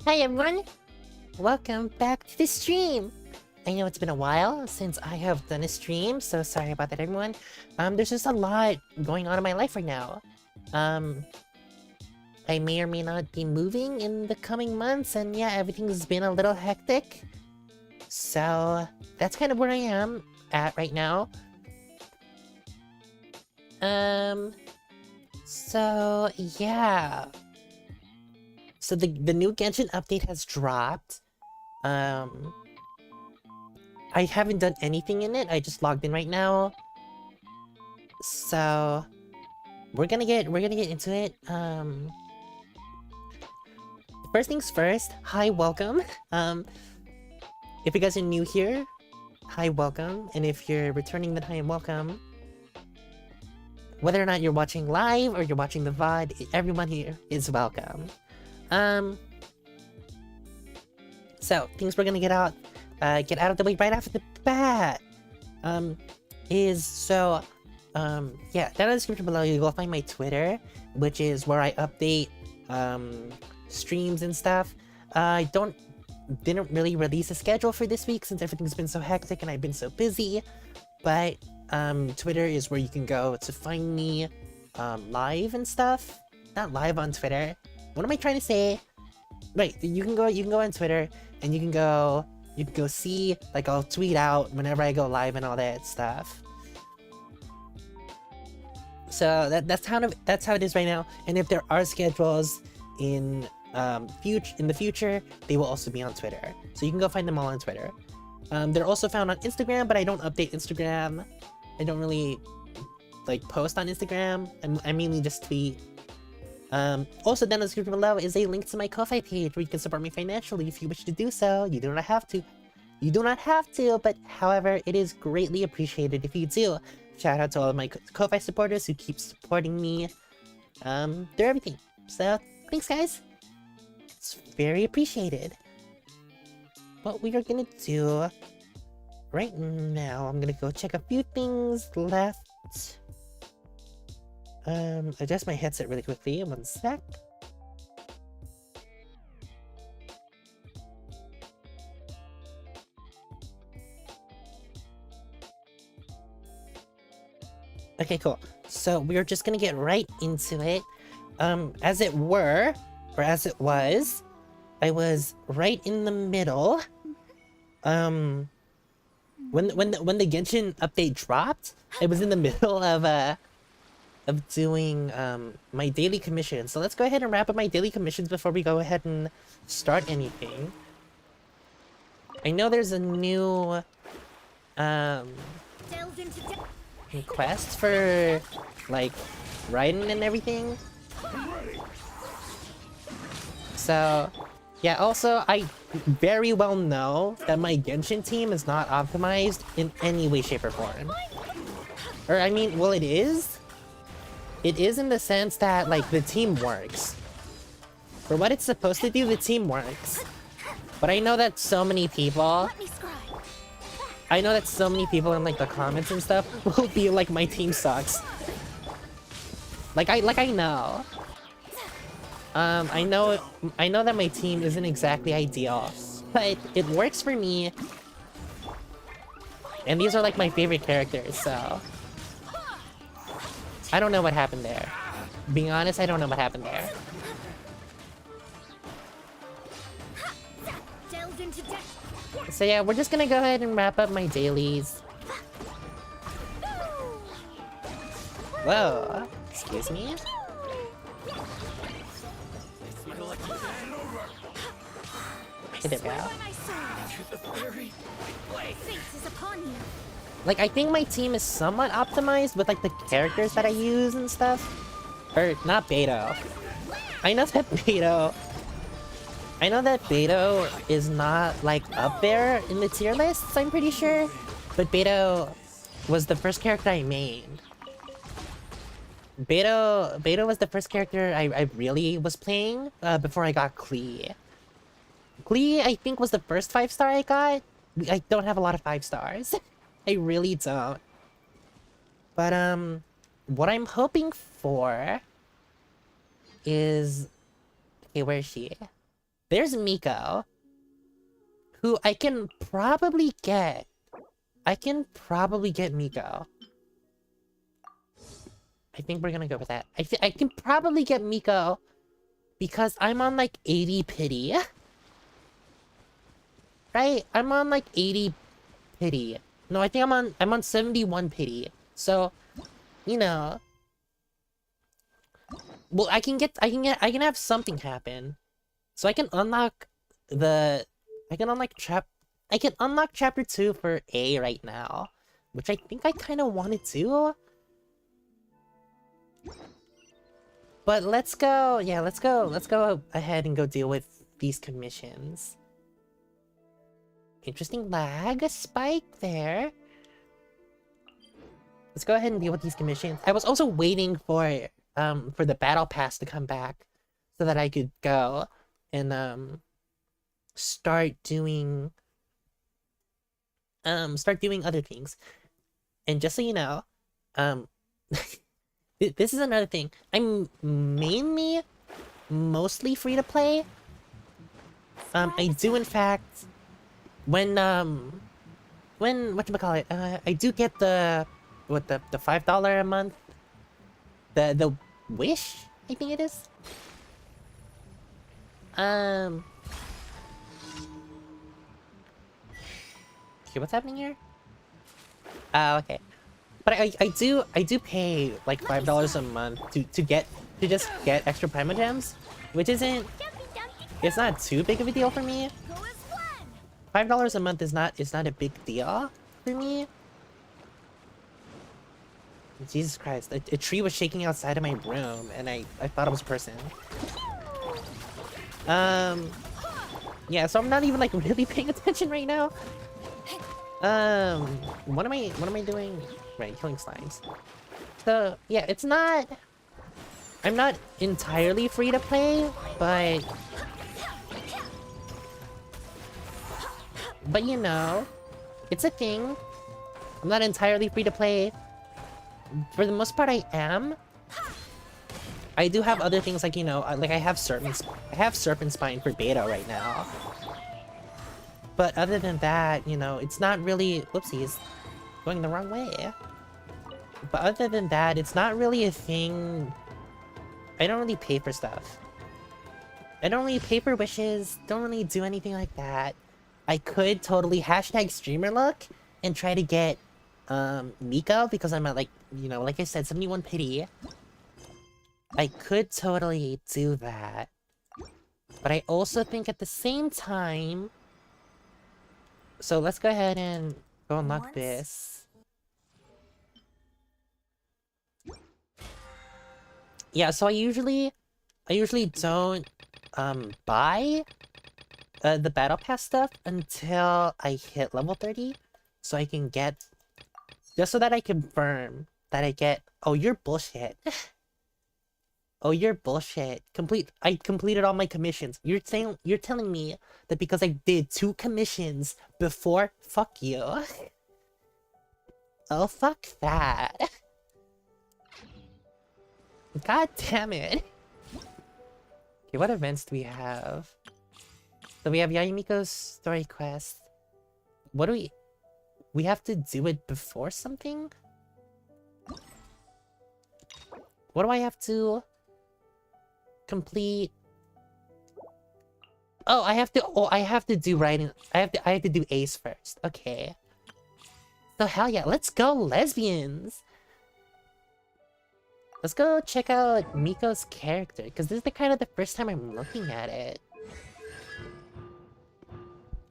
Hi everyone! Welcome back to the stream! I know it's been a while since I have done a stream, so sorry about that everyone. There's just a lot going on in my life right now. I may or may not be moving in the coming months, and yeah, everything's been a little hectic. So, that's kind of where I am at right now. So yeah. So the new Genshin update has dropped. I haven't done anything in it. I just logged in right now. So we're gonna get into it. First things first, hi, welcome. If you guys are new here, hi, welcome. And if you're returning, then hi and welcome. Whether or not you're watching live or you're watching the VOD, everyone here is welcome. So things we're gonna get out of the way right after the bat. Yeah, down in the description below you'll find my Twitter, which is where I update streams and stuff. I didn't really release a schedule for this week since everything's been so hectic and I've been so busy, but Twitter is where you can go to find me live and stuff. Not live on Twitter. What am I trying to say? Right, you can go on Twitter and you can go see, like, I'll tweet out whenever I go live and all that stuff. So that's how it is right now. And if there are schedules in the future, they will also be on Twitter. So you can go find them all on Twitter. They're also found on Instagram, but I don't update Instagram. I don't really like post on Instagram. I mainly just tweet. Also down in the description below is a link to my Ko-Fi page where you can support me financially if you wish to do so. You do not have to. You do not have to, but however, it is greatly appreciated if you do. Shout out to all of my Ko-Fi supporters who keep supporting me. They're everything. So, thanks guys. It's very appreciated. What we are gonna do right now, I'm gonna go check a few things left. Adjust my headset really quickly, 1 sec. Okay, cool. So we're just gonna get right into it. As it were, or as it was, I was right in the middle. When the Genshin update dropped, I was in the middle of doing my daily commissions. So let's go ahead and wrap up my daily commissions before we go ahead and start anything. I know there's a new quest for like Raiden and everything. So yeah, also I very well know that my Genshin team is not optimized in any way, shape, or form. Or I mean, well, it is. It is in the sense that, like, the team works. For what it's supposed to do, the team works. But I know that so many people... I know that so many people in, like, the comments and stuff will be like, my team sucks. I know. I know that my team isn't exactly ideal. But it works for me. And these are, like, my favorite characters, so... I don't know what happened there. Being honest, I don't know what happened there. So yeah, we're just gonna go ahead and wrap up my dailies. Whoa, excuse me? Hey there, pal. Like, I think my team is somewhat optimized with, like, the characters that I use and stuff. Or, not Beto. I know that Beto is not, like, up there in the tier lists, I'm pretty sure. But Beto was the first character I mained. Beto was the first character I really was playing before I got Klee. Klee, I think, was the first 5-star I got. I don't have a lot of 5 stars. I really don't. But, what I'm hoping for is... Okay, where is she? there's Miko, who I can probably get. I can probably get Miko. I think we're gonna go with that. I can probably get Miko because I'm on like 80 pity. Right? I'm on like 80 pity. No, I think I'm on 71 pity. So, you know, well, I can have something happen. So I can unlock chapter 2 for A right now, which I think I kind of wanted to. But let's go ahead and go deal with these commissions. Interesting lag spike there. Let's go ahead and deal with these commissions. I was also waiting for the battle pass to come back so that I could go and start doing other things. And just so you know, this is another thing. I'm mostly free to play. I do in fact when whatchamacallit, I do get the $5 a month, the wish, I think it is. Okay, what's happening here? Okay. But I do pay like $5 a month to just get extra Prima Gems, which it's not too big of a deal for me. $5 a month is not a big deal for me. Jesus Christ, a tree was shaking outside of my room and I thought it was a person. Yeah, so I'm not even like really paying attention right now. What am I doing? Right, killing slimes. So yeah, I'm not entirely free to play, but you know, it's a thing. I'm not entirely free to play. For the most part, I am. I do have other things like, you know, like I have Serpent Spine for beta right now. But other than that, you know, it's not really... Whoopsies. Going the wrong way. But other than that, it's not really a thing... I don't really pay for stuff. I don't really pay for wishes, don't really do anything like that. I could totally #streamer look and try to get Miko because I'm at like, you know, like I said, 71 pity. I could totally do that. But I also think at the same time... So let's go ahead and go unlock this. Yeah, so I usually don't buy the battle pass stuff until I hit level 30, so I can get, just so that I confirm that I get. Oh, you're bullshit. Oh, you're bullshit. I completed all my commissions. You're telling me that because I did 2 commissions before? Fuck you. Oh, fuck that. God damn it. Okay, what events do we have? So we have Yayumiko's story quest. What do we have to do it before something? What do I have to complete? Oh, I have to do writing. I have to do Ace first. Okay. So hell yeah, let's go lesbians. Let's go check out Miko's character, because this is the kind of the first time I'm looking at it.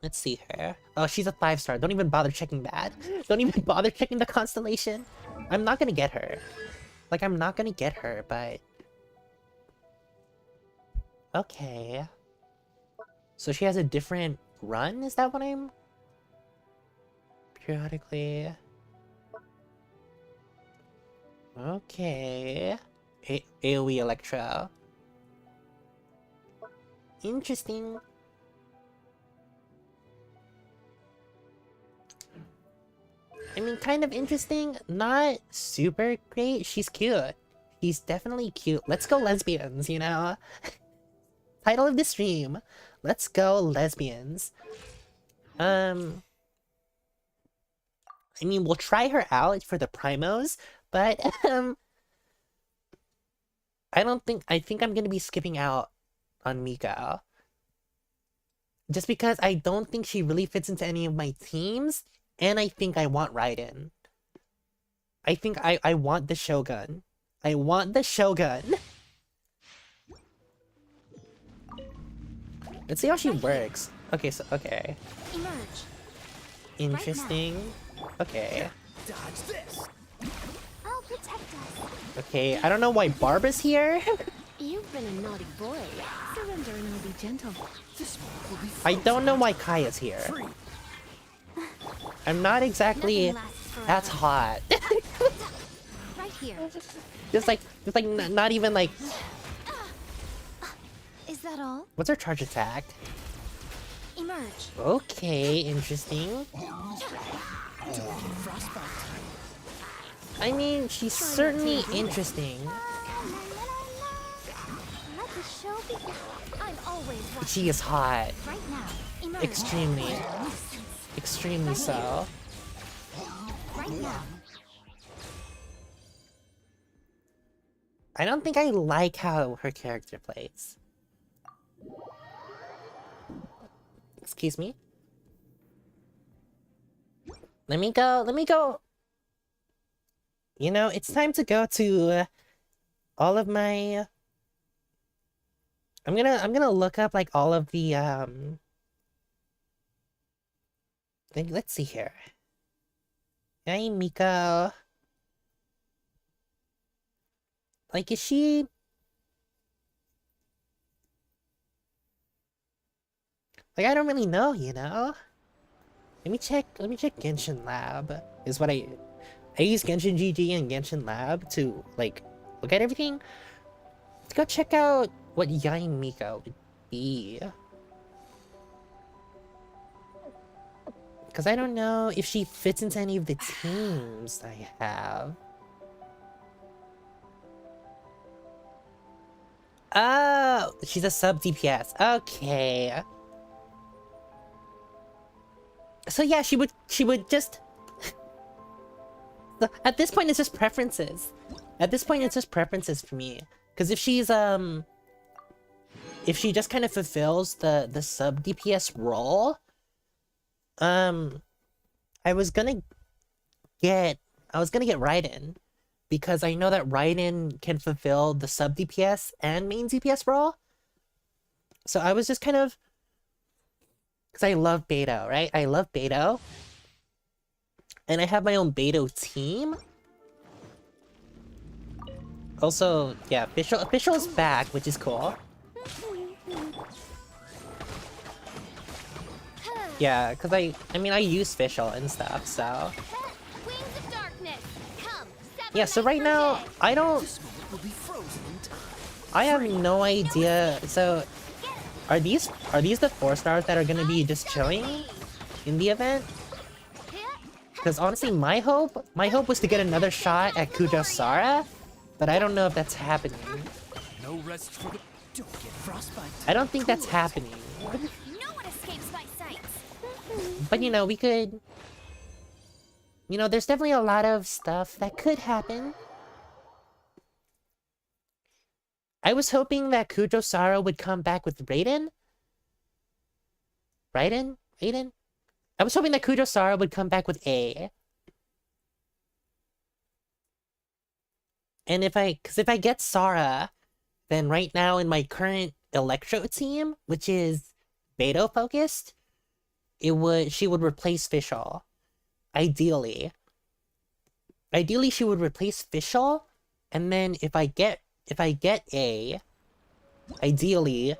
Let's see her. Oh, she's a 5-star. Don't even bother checking that. Don't even bother checking the constellation. I'm not gonna get her. Like, I'm not gonna get her, but... Okay. So she has a different run? Is that what I'm... Periodically... Okay. AoE Electro. Interesting. I mean, kind of interesting. Not super great. She's cute. She's definitely cute. Let's go lesbians, you know? title of the stream. Let's go, lesbians. I mean, we'll try her out for the primos, but I think I'm gonna be skipping out on Miko. Just because I don't think she really fits into any of my teams, and I think I want Raiden. I think I want the Shogun. I want the Shogun. Let's see how she works. Okay, so okay. Emerge. Interesting. Okay. Dodge this. I'll protect us. Okay, I don't know why Barbara's here. You've been a naughty boy. Surrender and I'll be gentle. I don't know why Kaya's here. I'm not exactly that's hot. Right here. just like not even like. Is that all? What's her charge attack? Emerge. Okay, interesting. I mean, she's certainly interesting. Let the show begin. I'm always watching. She is hot. Right now. Emerge. Extremely so. Right now. I don't think I like how her character plays. Excuse me. Let me go. You know, it's time to go to all of my... I'm gonna look up like all of the let's see here. Hey Miko. Like, is she... Like, I don't really know, you know? Let me check Genshin Lab. Is what I use Genshin GG and Genshin Lab to, like, look at everything. Let's go check out what Yae Miko would be. Because I don't know if she fits into any of the teams I have. Oh, she's a sub DPS. Okay. So yeah, she would just... At this point, it's just preferences. At this point, it's just preferences for me. Because if she's, if she just kind of fulfills the sub DPS role, I was gonna get Raiden. Because I know that Raiden can fulfill the sub DPS and main DPS role. So I was just kind of... Because I love Beto, right? I love Beto. And I have my own Beto team. Also, yeah, Official's back, which is cool. Yeah, because I mean, I use Official and stuff, so... Wings of darkness. Come. Yeah, so right now, I have no idea. So, are these the 4-stars that are gonna be just chilling in the event? Because honestly, my hope was to get another shot at Kujo Sara, but I don't know if that's happening. No rest for the... Don't get frostbite. I don't think that's happening. No one escapes my sights. But you know, we could... You know, there's definitely a lot of stuff that could happen. I was hoping that Kujo Sara would come back with Raiden. Raiden? I was hoping that Kujo Sara would come back with A. And if I get Sara, then right now in my current Electro team, which is Beto focused, she would replace Fischl. Ideally, she would replace Fischl, and then if I get A, ideally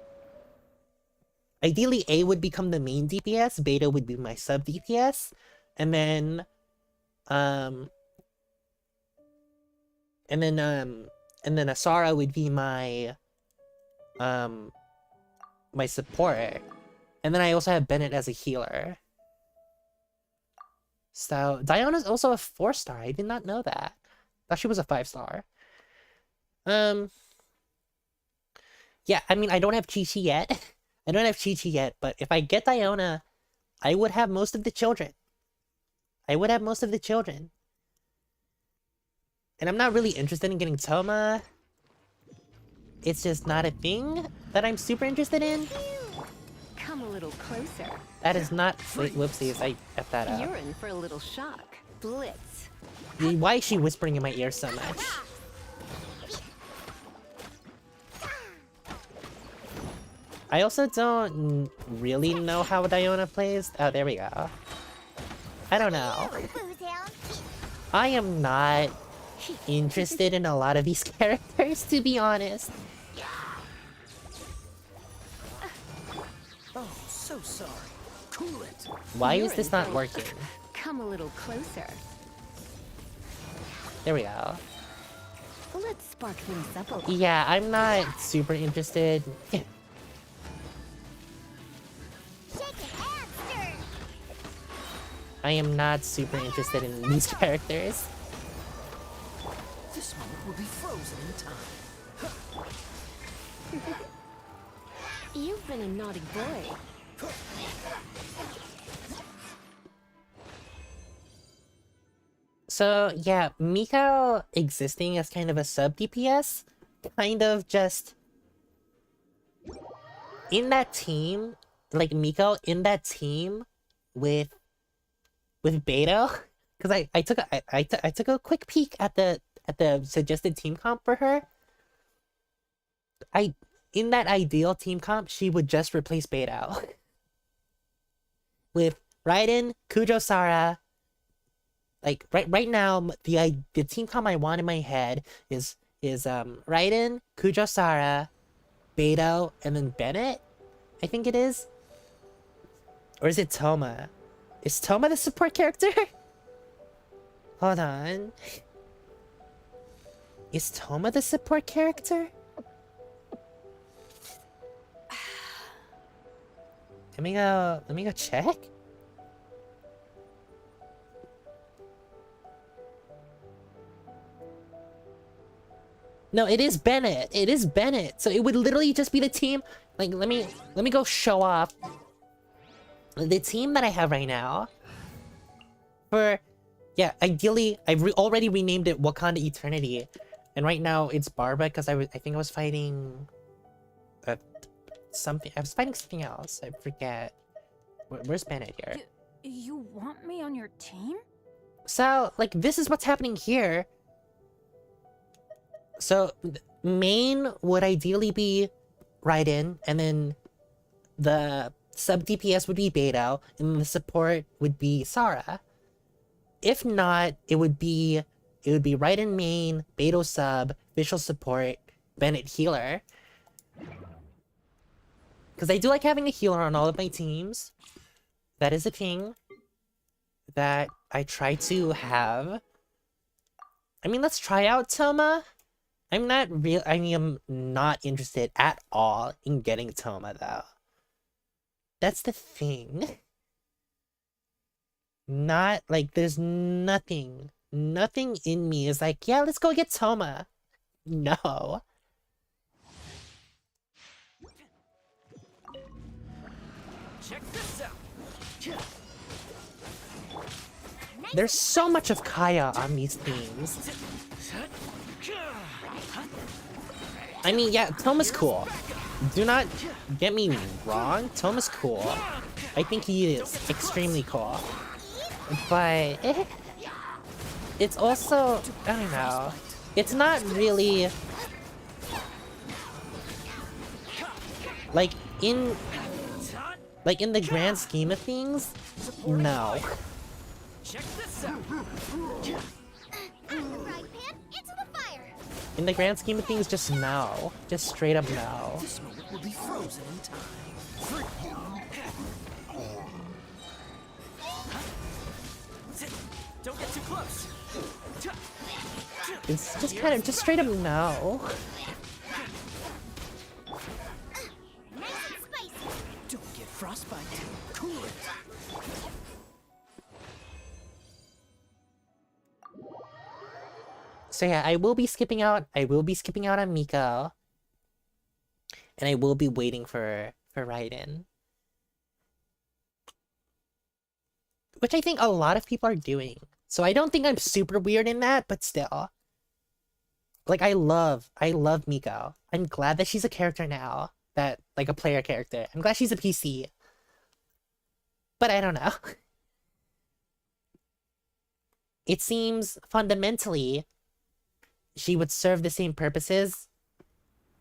A would become the main DPS, Beto would be my sub DPS, and then Asara would be my my support, and then I also have Bennett as a healer. So, Diana's also a 4-star. I did not know that. Thought she was a 5-star. Yeah, I mean, I don't have Chi-Chi yet. I don't have Chi-Chi yet, but if I get Diona, I would have most of the children. I would have most of the children. And I'm not really interested in getting Toma. It's just not a thing that I'm super interested in. Come a little closer. That is not... Wait, whoopsies, I F that up. You're in for a little shock. Blitz. Why is she whispering in my ear so much? I also don't really know how Diona plays. Oh, there we go. I don't know. I am not interested in a lot of these characters, to be honest. Oh, so sorry. Cool it. Why You're is this in not for- working? Come a little closer. There we go. Let's spark things up a little. Yeah, I'm not super interested. I am not super interested in these characters. This moment will be frozen in time. You've been a naughty boy. So yeah, Miko existing as kind of a sub DPS, kind of just in that team, like Miko in that team with Beto, because I took a quick peek at the suggested team comp for her. In that ideal team comp, she would just replace Beto with Raiden, Kujo-Sara. Like right now, the team comp I want in my head is Raiden, Kujo-Sara, Beto, and then Bennett. I think it is, or is it Toma? Is Toma the support character? Hold on. Is Toma the support character? Let me go check. No, it is Bennett. It is Bennett. So it would literally just be the team. Like, let me go show off the team that I have right now. For, yeah, ideally, I've already renamed it Wakanda Eternity, and right now it's Barbara because I think I was fighting something. I was fighting something else. I forget. Where's Bennett here? You want me on your team? So, like, this is what's happening here. So, main would ideally be Raiden, and then the sub DPS would be Beto, and the support would be Sara. If not, it would be Raiden main, Beto sub, visual support, Bennett healer. Because I do like having a healer on all of my teams. That is a thing that I try to have. I mean, let's try out Toma. I am not interested at all in getting Toma, though. That's the thing. Not, like, there's nothing in me is like, yeah, let's go get Toma. No. Check this out. There's so much of Kaya on these themes. I mean, yeah, Toma's cool. Do not get me wrong, Toma's cool. I think he is extremely cool. But it's also, I don't know, it's not really like in the grand scheme of things, no. Check this out. In the grand scheme of things, just no. Just straight up no. This moment will be frozen in time. Don't get too close. It's just kind of, just straight up no. Don't get frostbite. Cool it. So yeah, I will be skipping out on Miko. and I will be waiting for Raiden. Which I think a lot of people are doing. So I don't think I'm super weird in that, but still. Like, I love Miko. I'm glad that she's a character now. That, like, a player character. I'm glad she's a PC. But I don't know. It seems, fundamentally, she would serve the same purposes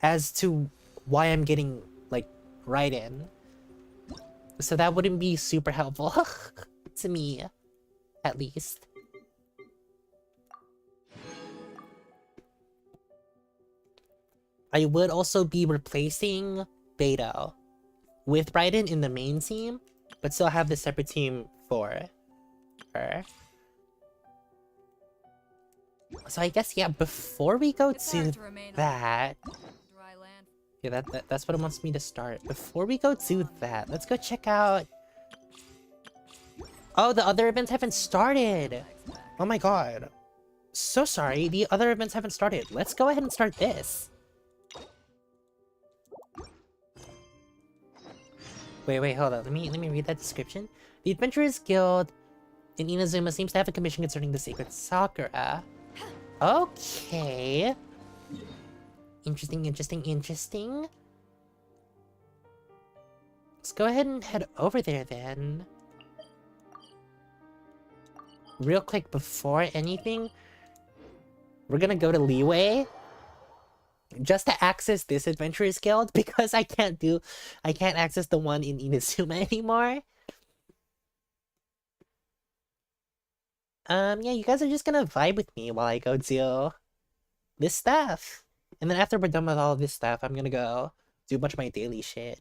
as to why I'm getting, like, Raiden. So that wouldn't be super helpful. To me, at least. I would also be replacing Beto with Raiden in the main team, but still have the separate team for her. So I guess, yeah, before we go to that... Yeah, that's what it wants me to start. Before we go to that, let's go check out... Oh, the other events haven't started! Oh my god. So sorry, the other events haven't started. Let's go ahead and start this. Wait, hold on. Let me read that description. The Adventurers Guild in Inazuma seems to have a commission concerning the sacred Sakura. Okay. Interesting. Let's go ahead and head over there then. Real quick, before anything, we're gonna go to Leeway just to access this Adventurers Guild because I can't access the one in Inazuma anymore. Yeah, you guys are just gonna vibe with me while I go do this stuff. And then after we're done with all of this stuff, I'm gonna go do a bunch of my daily shit.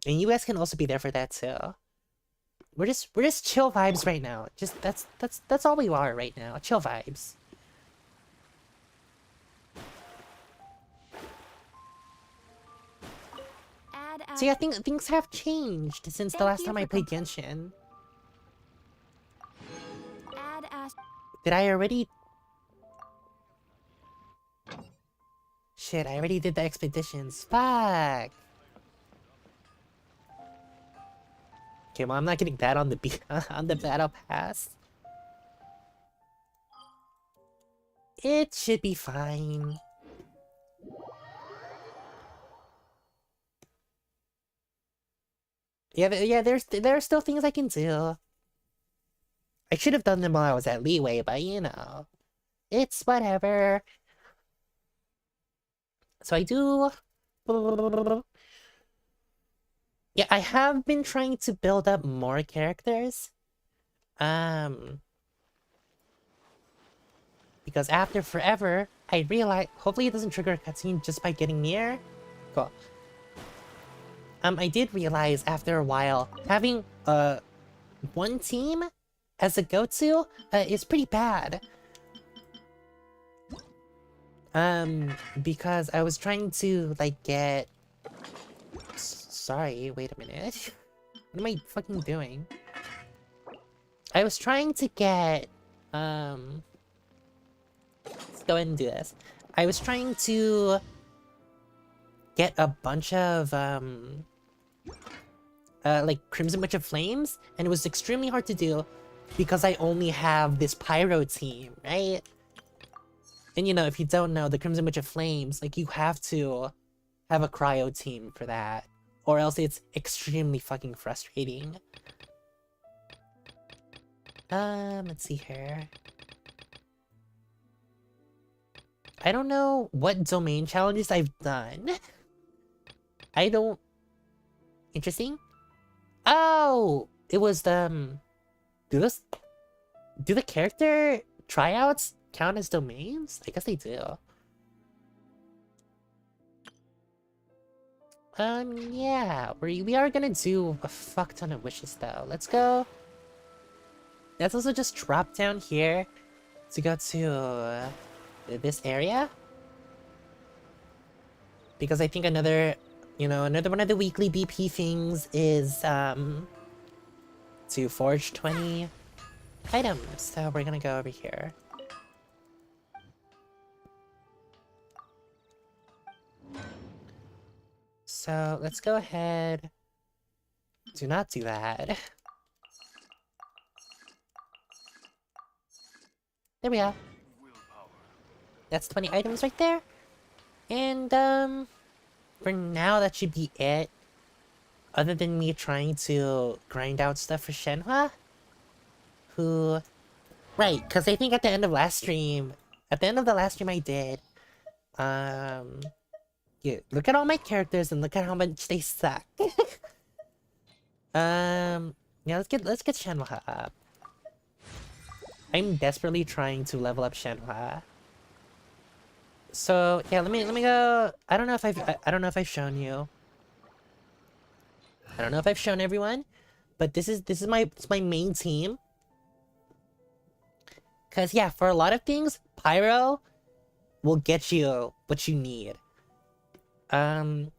And you guys can also be there for that too. We're just chill vibes right now. Just that's all we are right now. Chill vibes. So yeah, I think things have changed since the last time I played Genshin. Did I already... Shit, I already did the expeditions. Fuck! Okay, well, I'm not getting that on the on the battle pass. It should be fine. Yeah, there are still things I can do. I should have done them while I was at Leeway, but you know, it's whatever. So I do... Yeah, I have been trying to build up more characters. Because after forever, I realized... Hopefully it doesn't trigger a cutscene just by getting near. Cool. I did realize after a while, having one team as a go-to is pretty bad. Because I was trying to, like, get... Sorry, wait a minute. What am I fucking doing? I was trying to get, let's go ahead and do this. I was trying to get a bunch of, like, Crimson Witch of Flames, and it was extremely hard to do because I only have this Pyro team, right? And you know, if you don't know, the Crimson Witch of Flames, like, you have to have a Cryo team for that, or else it's extremely fucking frustrating. Let's see here. I don't know what domain challenges I've done. I don't... Interesting? Oh! It was the... Do the character tryouts count as domains? I guess they do. Yeah. We are gonna do a fuck ton of wishes though. Let's go. Let's also just drop down here to go to this area. Because I think another one of the weekly BP things is to forge 20 items. So we're gonna go over here. So let's go ahead. Do not do that. There we are. That's 20 items right there. And, for now, that should be it. Other than me trying to grind out stuff for Shenhua. Who... Right, because I think at the end of the last stream I did, yeah, look at all my characters and look at how much they suck. Yeah, let's get Shenhua up. I'm desperately trying to level up Shenhua. So yeah, let me go. I don't know if I've shown you. I don't know if I've shown everyone, but this is my main team. Cause yeah, for a lot of things, Pyro will get you what you need. The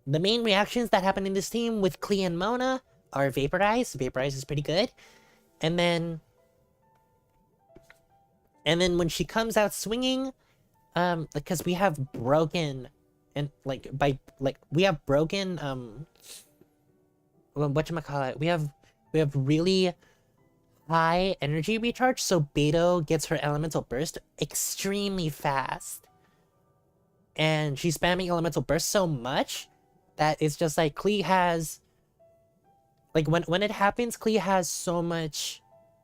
main reactions that happen in this team with Klee and Mona are Vaporize. Vaporize is pretty good. And then when she comes out swinging, because we have broken, and we have broken, whatchamacallit, we have really high energy recharge, so Beto gets her elemental burst extremely fast. And she's spamming elemental burst so much that it's just like Klee has, like when it happens, Klee has so much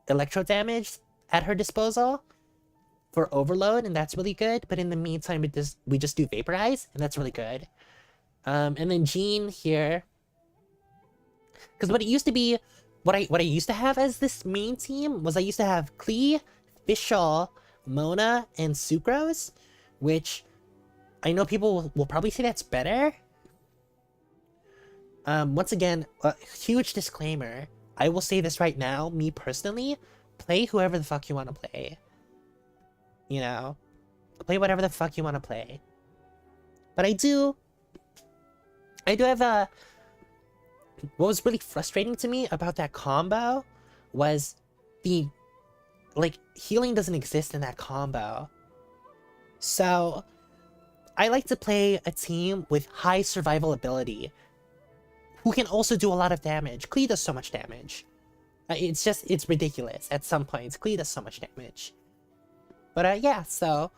electro damage at her disposal for overload, and that's really good. But in the meantime, we just do Vaporize, and that's really good. And then Jean here, because what it used to be, what I used to have as this main team was I used to have Klee, Fischl, Mona, and Sucrose, which I know people will probably say that's better. Once again, a huge disclaimer. I will say this right now, me personally, play whoever the fuck you want to play. You know? Play whatever the fuck you want to play. But I do have a... What was really frustrating to me about that combo was the... Like, healing doesn't exist in that combo. So, I like to play a team with high survival ability, who can also do a lot of damage. Klee does so much damage. It's ridiculous at some points. Klee does so much damage. But yeah, so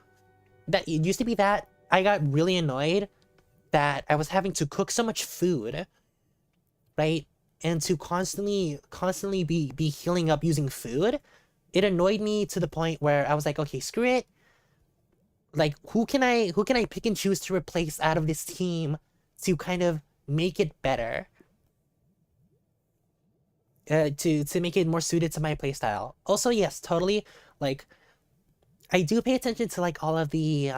that it used to be that I got really annoyed that I was having to cook so much food, right? And to constantly be healing up using food. It annoyed me to the point where I was like, okay, screw it. Like, who can I pick and choose to replace out of this team to kind of make it better? To make it more suited to my playstyle. Also, yes, totally, like, I do pay attention to, like, all of the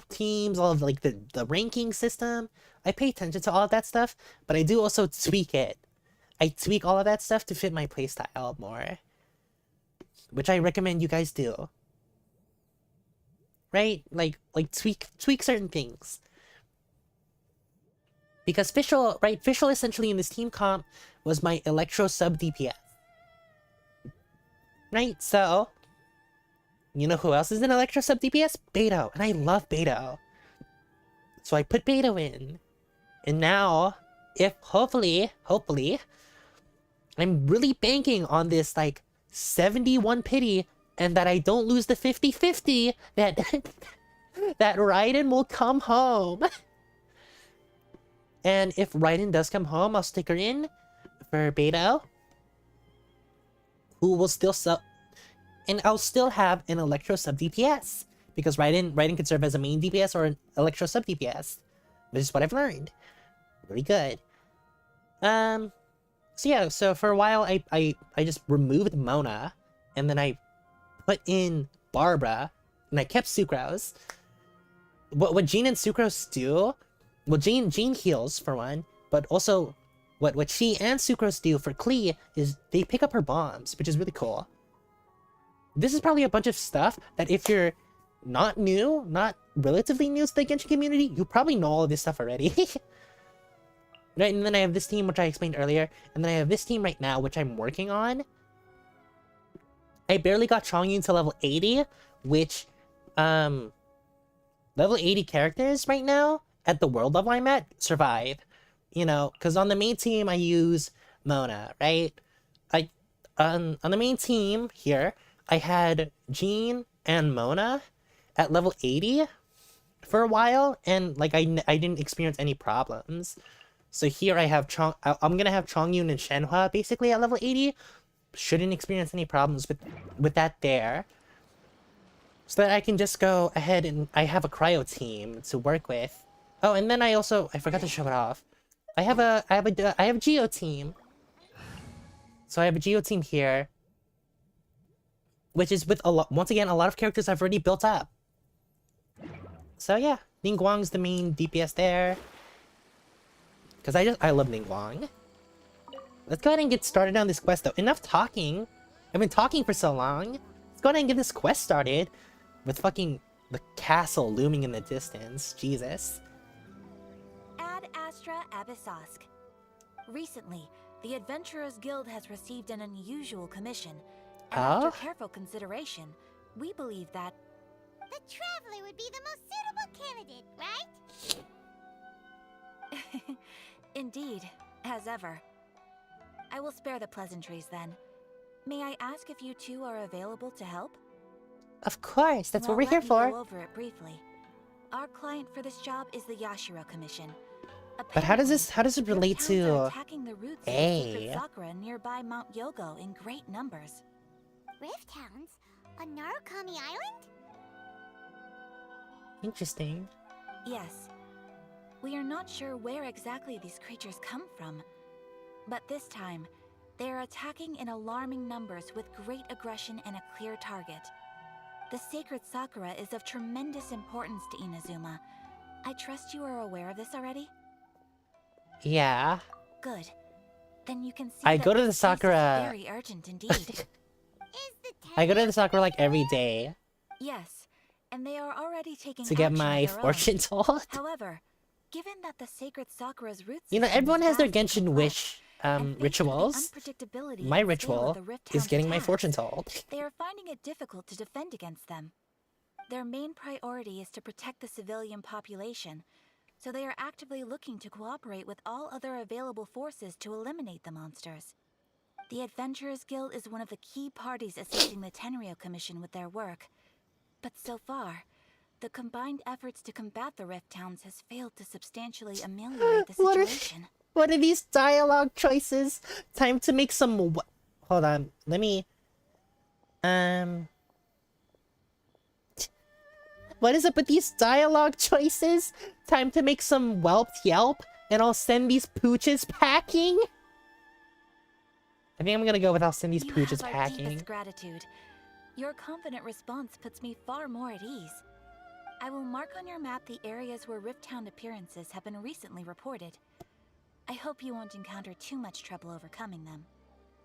teams, all of, like, the ranking system. I pay attention to all of that stuff, but I do also tweak it. I tweak all of that stuff to fit my playstyle more. Which I recommend you guys do. Right? Like tweak certain things. Because Fischl, right? Fischl essentially in this team comp was my Electro sub DPS. Right? So, you know who else is an Electro sub DPS? Beto. And I love Beto. So I put Beto in. And now, if hopefully, I'm really banking on this, like, 71 pity, and that I don't lose the 50-50, that Raiden will come home. And if Raiden does come home, I'll stick her in for Beto, who will still sub, and I'll still have an Electro sub DPS, because Raiden can serve as a main DPS or an Electro sub DPS, which is what I've learned. Really good. So yeah, so for a while I just removed Mona, and then I put in Barbara, and I kept Sucrose. What Jean and Sucrose do, well, Jean heals for one, but also what she and Sucrose do for Klee is they pick up her bombs, which is really cool. This is probably a bunch of stuff that if you're not relatively new to the Genshin community, you probably know all of this stuff already. Right, and then I have this team, which I explained earlier, and then I have this team right now, which I'm working on. I barely got Chongyun to level 80, which, level 80 characters right now at the world level I'm at survive. You know, because on the main team I use Mona, right? On the main team here, I had Jean and Mona at level 80 for a while, and like I didn't experience any problems. So here I have I'm gonna have Chongyun and Shenhua basically at level 80. Shouldn't experience any problems with that there. So that I can just go ahead and I have a cryo team to work with. Oh, and then I forgot to show it off. I have a Geo team. So I have a Geo team here, which is with once again a lot of characters I've already built up. So yeah, Ningguang's the main DPS there. Cause I love Ningguang. Let's go ahead and get started on this quest though. Enough talking. I've been talking for so long. Let's go ahead and get this quest started with fucking the castle looming in the distance. Jesus. Ad Astra Abyssosk. Recently, the Adventurers Guild has received an unusual commission, and after careful consideration, we believe that the Traveler would be the most suitable candidate, right? Indeed, as ever. I will spare the pleasantries then. May I ask if you two are available to help? Of course, that's Well, what we're here let me for. Go over it briefly. Our client for this job is the Yashiro Commission. But how does this relate Rip towns are to attacking the roots of the sacred A? Sakura nearby Mount Yogo in great numbers. Rift Towns? On Narukami Island? Interesting. Yes. We are not sure where exactly these creatures come from, but this time, they are attacking in alarming numbers with great aggression and a clear target. The sacred Sakura is of tremendous importance to Inazuma. I trust you are aware of this already? Yeah. Good. Then you can see I that go to the this case is Sakura. very urgent indeed. I go to the Sakura like every day Yes, and they are already taking to get action my of their own. fortune told. However, given that the sacred Sakura's roots You know, system everyone is has their vast and Genshin complex, wish and thanks to the rituals. unpredictability My and scale of ritual the Rift is Town's getting my attacks, fortune told. They are finding it difficult to defend against them. Their main priority is to protect the civilian population, so they are actively looking to cooperate with all other available forces to eliminate the monsters. The Adventurers Guild is one of the key parties assisting the Tenryou Commission with their work. But so far, the combined efforts to combat the Rift Towns has failed to substantially ameliorate the situation. What are these dialogue choices? Time to make some. Hold on. Let me. What is up with these dialogue choices? Time to make some whelped yelp, and I'll send these pooches packing. I think I'm gonna go with I'll send these pooches You have our packing. deepest gratitude. Your confident response puts me far more at ease. I will mark on your map the areas where Rift Town appearances have been recently reported. I hope you won't encounter too much trouble overcoming them.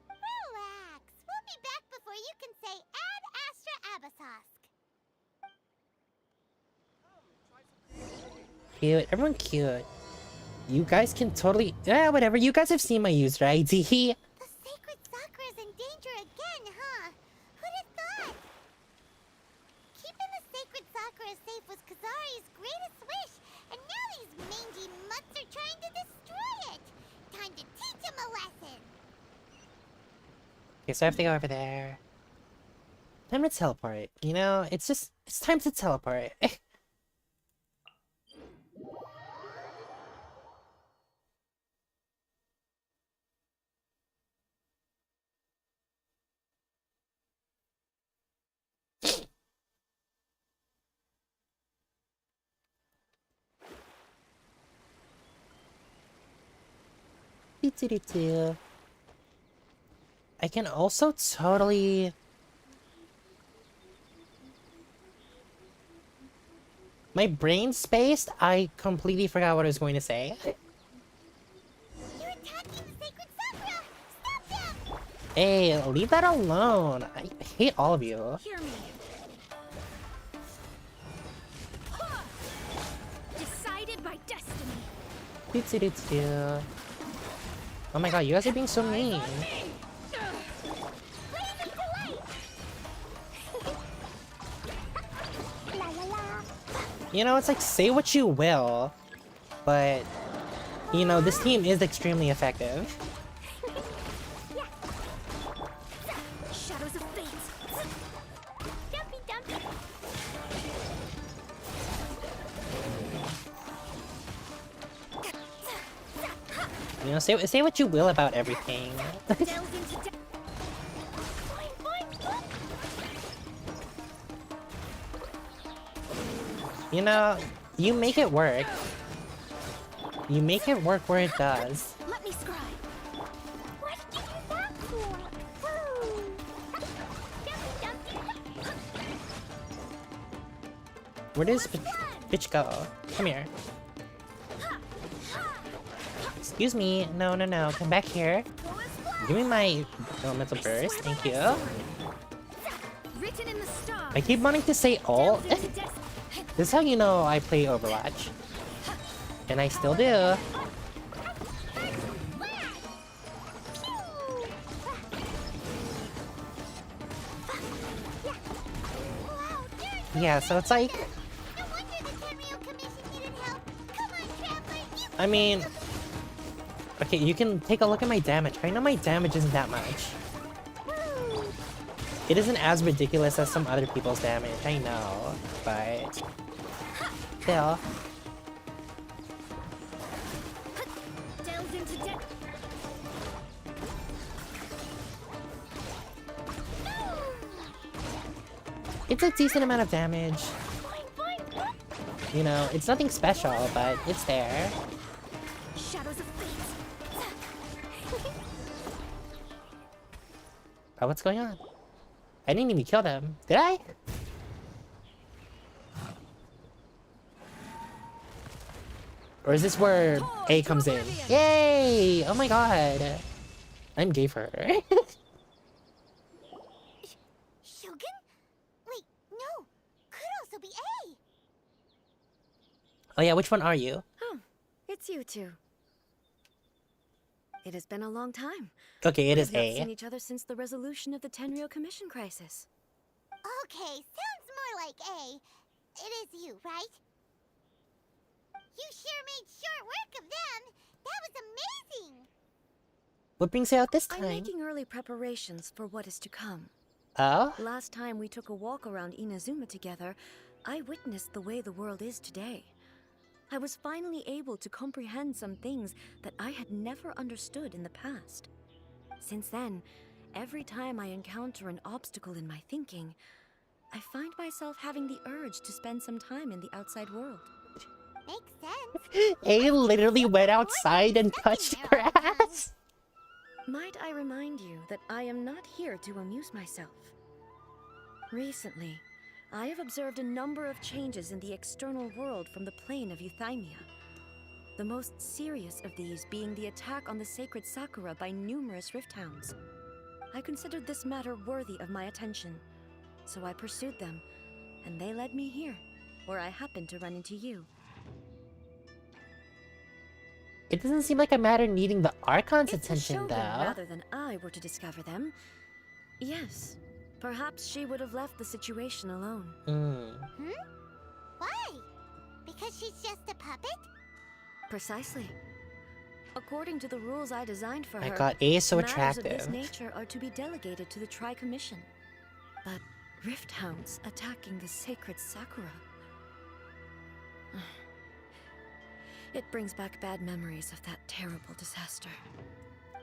Relax. We'll be back before you can say Ad Astra Abyssosk. Cute. Everyone cute. You guys can totally. Yeah, whatever. You guys have seen my user ID. The sacred Sakura's in danger again, huh? Who'd have thought? Keeping the sacred Sakura safe was Kazari's greatest wish, and now these mangy mutts are trying to destroy it. Time to teach him a lesson. Okay, so I have to go over there. Time to teleport. You know, it's time to teleport. I can also totally... My brain spaced? I completely forgot what I was going to say. You're attacking the sacred Sakura! Stop them! Hey, leave that alone. I hate all of you. Hear me. Decided by destiny. Oh my god, you guys are being so mean. La la la! You know, it's like, say what you will, but, you know, this team is extremely effective. Shadows of fate. Dumpy dumpy. You know, say what you will about everything. Delves into depth. Boing, boing, boing. You know, you make it work. You make it work where it does. Let me scribe. What did you do that for? Woo. Dumpy dumpy. Where does bitch go? Come here. Excuse me. No, no, no. Come back here. Give me my elemental burst. Thank you. Written in the stars. I keep wanting to say ult. Delves into depth. This is how you know I play Overwatch. And I still do. Yeah, so it's like, No wonder the Tenryou Commission needed help. Come on, Traveler. You I mean, okay, you can take a look at my damage. I know my damage isn't that much. Woo. It isn't as ridiculous as some other people's damage, I know, but still. Delves into depth. It's a decent amount of damage. Boing, boing, boing. You know, it's nothing special, but it's there. Shadows of fate. Oh, what's going on? I didn't even kill them. Did I? Or is this where A comes in? Yay! Oh my god. I'm gay for her. Shogun? Wait, no. Could also be A. Oh yeah, which one are you? Oh, it's you two. It has been a long time. Okay, it is We've not seen A. each other since the resolution of the Tenryou Commission crisis. Okay, sounds more like A. It is you, right? You sure made short work of them. That was amazing. What brings you out this I'm time? making early preparations for what is to come. Oh? Last time we took a walk around Inazuma together, I witnessed the way the world is today. I was finally able to comprehend some things that I had never understood in the past. Since then, every time I encounter an obstacle in my thinking, I find myself having the urge to spend some time in the outside world. Makes sense. A literally went outside and touched grass. Might I remind you that I am not here to amuse myself. Recently, I have observed a number of changes in the external world from the plane of Euthymia. The most serious of these being the attack on the sacred Sakura by numerous rift hounds. I considered this matter worthy of my attention, so I pursued them, and they led me here, where I happened to run into you. It doesn't seem like a matter needing the Archon's If the attention, Shogun, though. rather than I, were to discover them, yes, perhaps she would have left the situation alone. Hmm. Why? Because she's just a puppet? Precisely. According to the rules I designed for My her, god, A is so matters attractive. of this nature are to be delegated to the Tri-Commission. But rift hounds attacking the sacred Sakura. It brings back bad memories of that terrible disaster.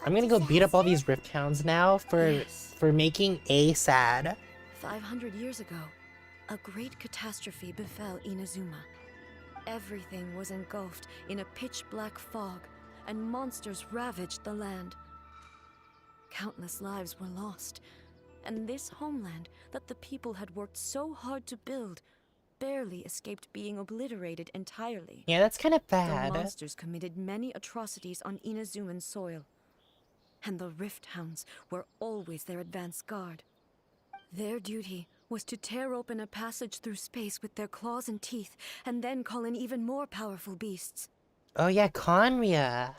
I'm gonna go beat up all these Rift Hounds now Yes. for making A sad. 500 years ago, a great catastrophe befell Inazuma. Everything was engulfed in a pitch-black fog, and monsters ravaged the land. Countless lives were lost, and this homeland that the people had worked so hard to build barely escaped being obliterated entirely. Yeah, that's kind of The bad. monsters committed many atrocities on Inazuman soil, and the Rift Hounds were always their advance guard. Their duty was to tear open a passage through space with their claws and teeth, and then call in even more powerful beasts. Oh yeah, Conria.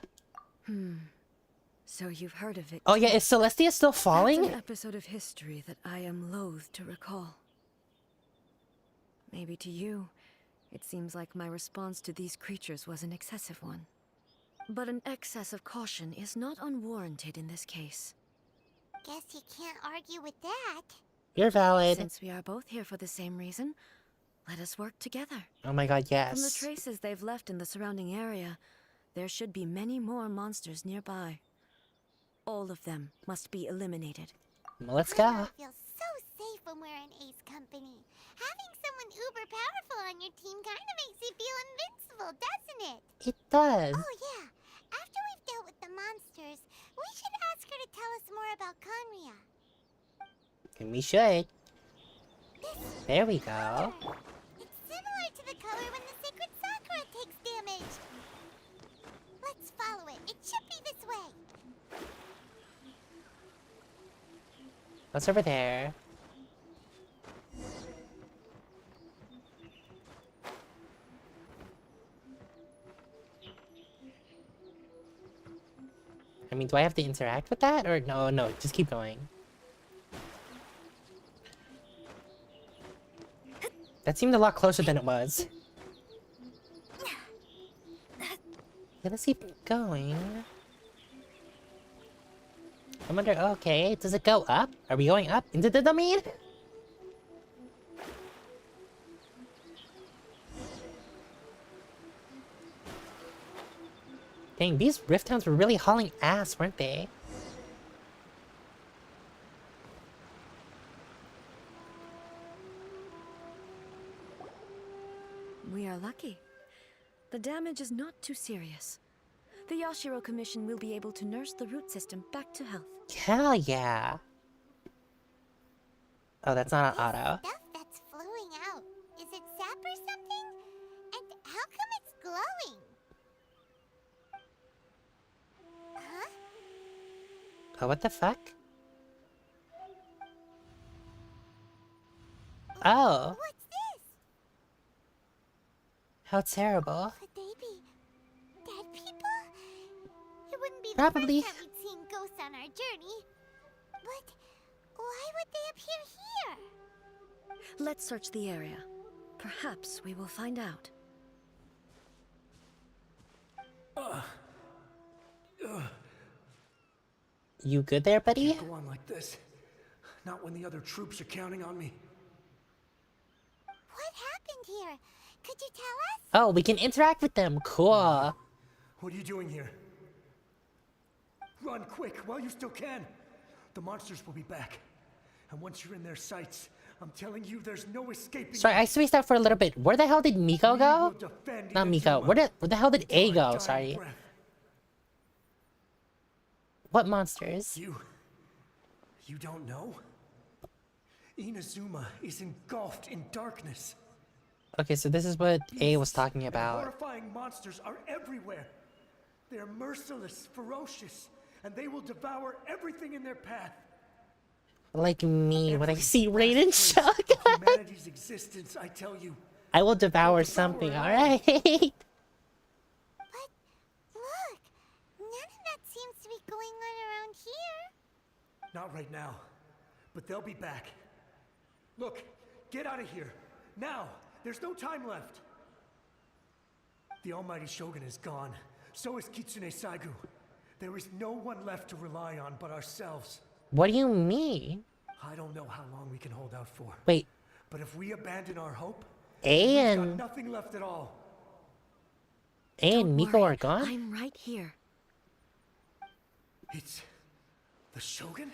So you've heard of it. Oh yeah, too. is Celestia still That's falling? an episode of history that I am loath to recall. Maybe to you, It seems like my response to these creatures was an excessive one. But an excess of caution is not unwarranted in this case. Guess you can't argue with that. You're valid. Since we are both here for the same reason, let us work together. Oh my god, yes. From the traces they've left in the surrounding area, there should be many more monsters nearby. All of them must be eliminated. Well, let's I go. feel so safe when we're in Ace company. Having someone uber powerful on your team kind of makes you feel invincible, doesn't it? It does. Oh yeah. After we've dealt with the monsters, we should ask her to tell us more about Conria. And we should. This There we go. color. It's similar to the color when the sacred sakura takes damage. Let's follow it. It should be this way. What's over there? I mean, do I have to interact with that? Or no, no, just keep going. That seemed a lot closer than it was. Yeah, let's keep going. I wonder, okay, does it go up? Are we going up into the domain? Dang, these Rift Towns were really hauling ass, weren't they? We are lucky. The damage is not too serious. The Yashiro Commission will be able to nurse the root system back to health. Hell yeah. Oh, that's not an auto. Stuff that's flowing out. Is it sap or something? And how come it's glowing? Huh? Oh, what the fuck? Oh, What's this? how terrible. Could they be dead people? It wouldn't be the Probably. first time we'd seen ghosts on our journey. But why would they appear here? Let's search the area. Perhaps we will find out. You good there, buddy? Go on like this. Not when the other troops are counting on me. What happened here? Could you tell us? Oh, we can interact with them. Cool. What are you doing here? Run quick while you still can. The monsters will be back. And once you're in their sights, I'm telling you there's no escaping. Sorry, I spaced out for a little bit. Where the hell did Miko We go? will defend Not Miko. Inazuma Where the hell did A till our go? dying Sorry. breath. What monsters? You don't know? Inazuma is engulfed in darkness. Okay, so this is what A was talking And about. horrifying monsters are everywhere. They're merciless, ferocious, and they will devour everything in their path. Like me, when I Every see last Raiden trace of Shogun, humanity's existence, I tell you. I will devour something, alright? But look, none of that seems to be going on around here. Not right now, but they'll be back. Look, get out of here. Now, there's no time left. The almighty Shogun is gone. So is Kitsune Saigu. There is no one left to rely on but ourselves. What do you mean? I don't know how long we can hold out for. Wait, But if we abandon our hope, A we've and got nothing left at all. And Miko Worry, are gone? I'm right here. It's the Shogun?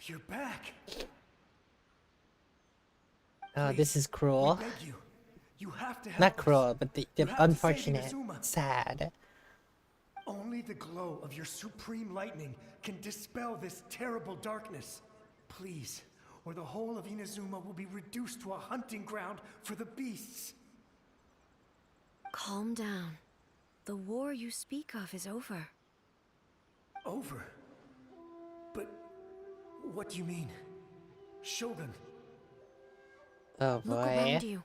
You're back. Oh, this is We cruel. beg you. You have to help Not us. cruel, but the You have to save unfortunate. Inazuma. Sad. Only the glow of your supreme lightning can dispel this terrible darkness. Please, or the whole of Inazuma will be reduced to a hunting ground for the beasts. Calm down. The war you speak of is over. Over? But what do you mean? Shogun, Oh Look boy. around you.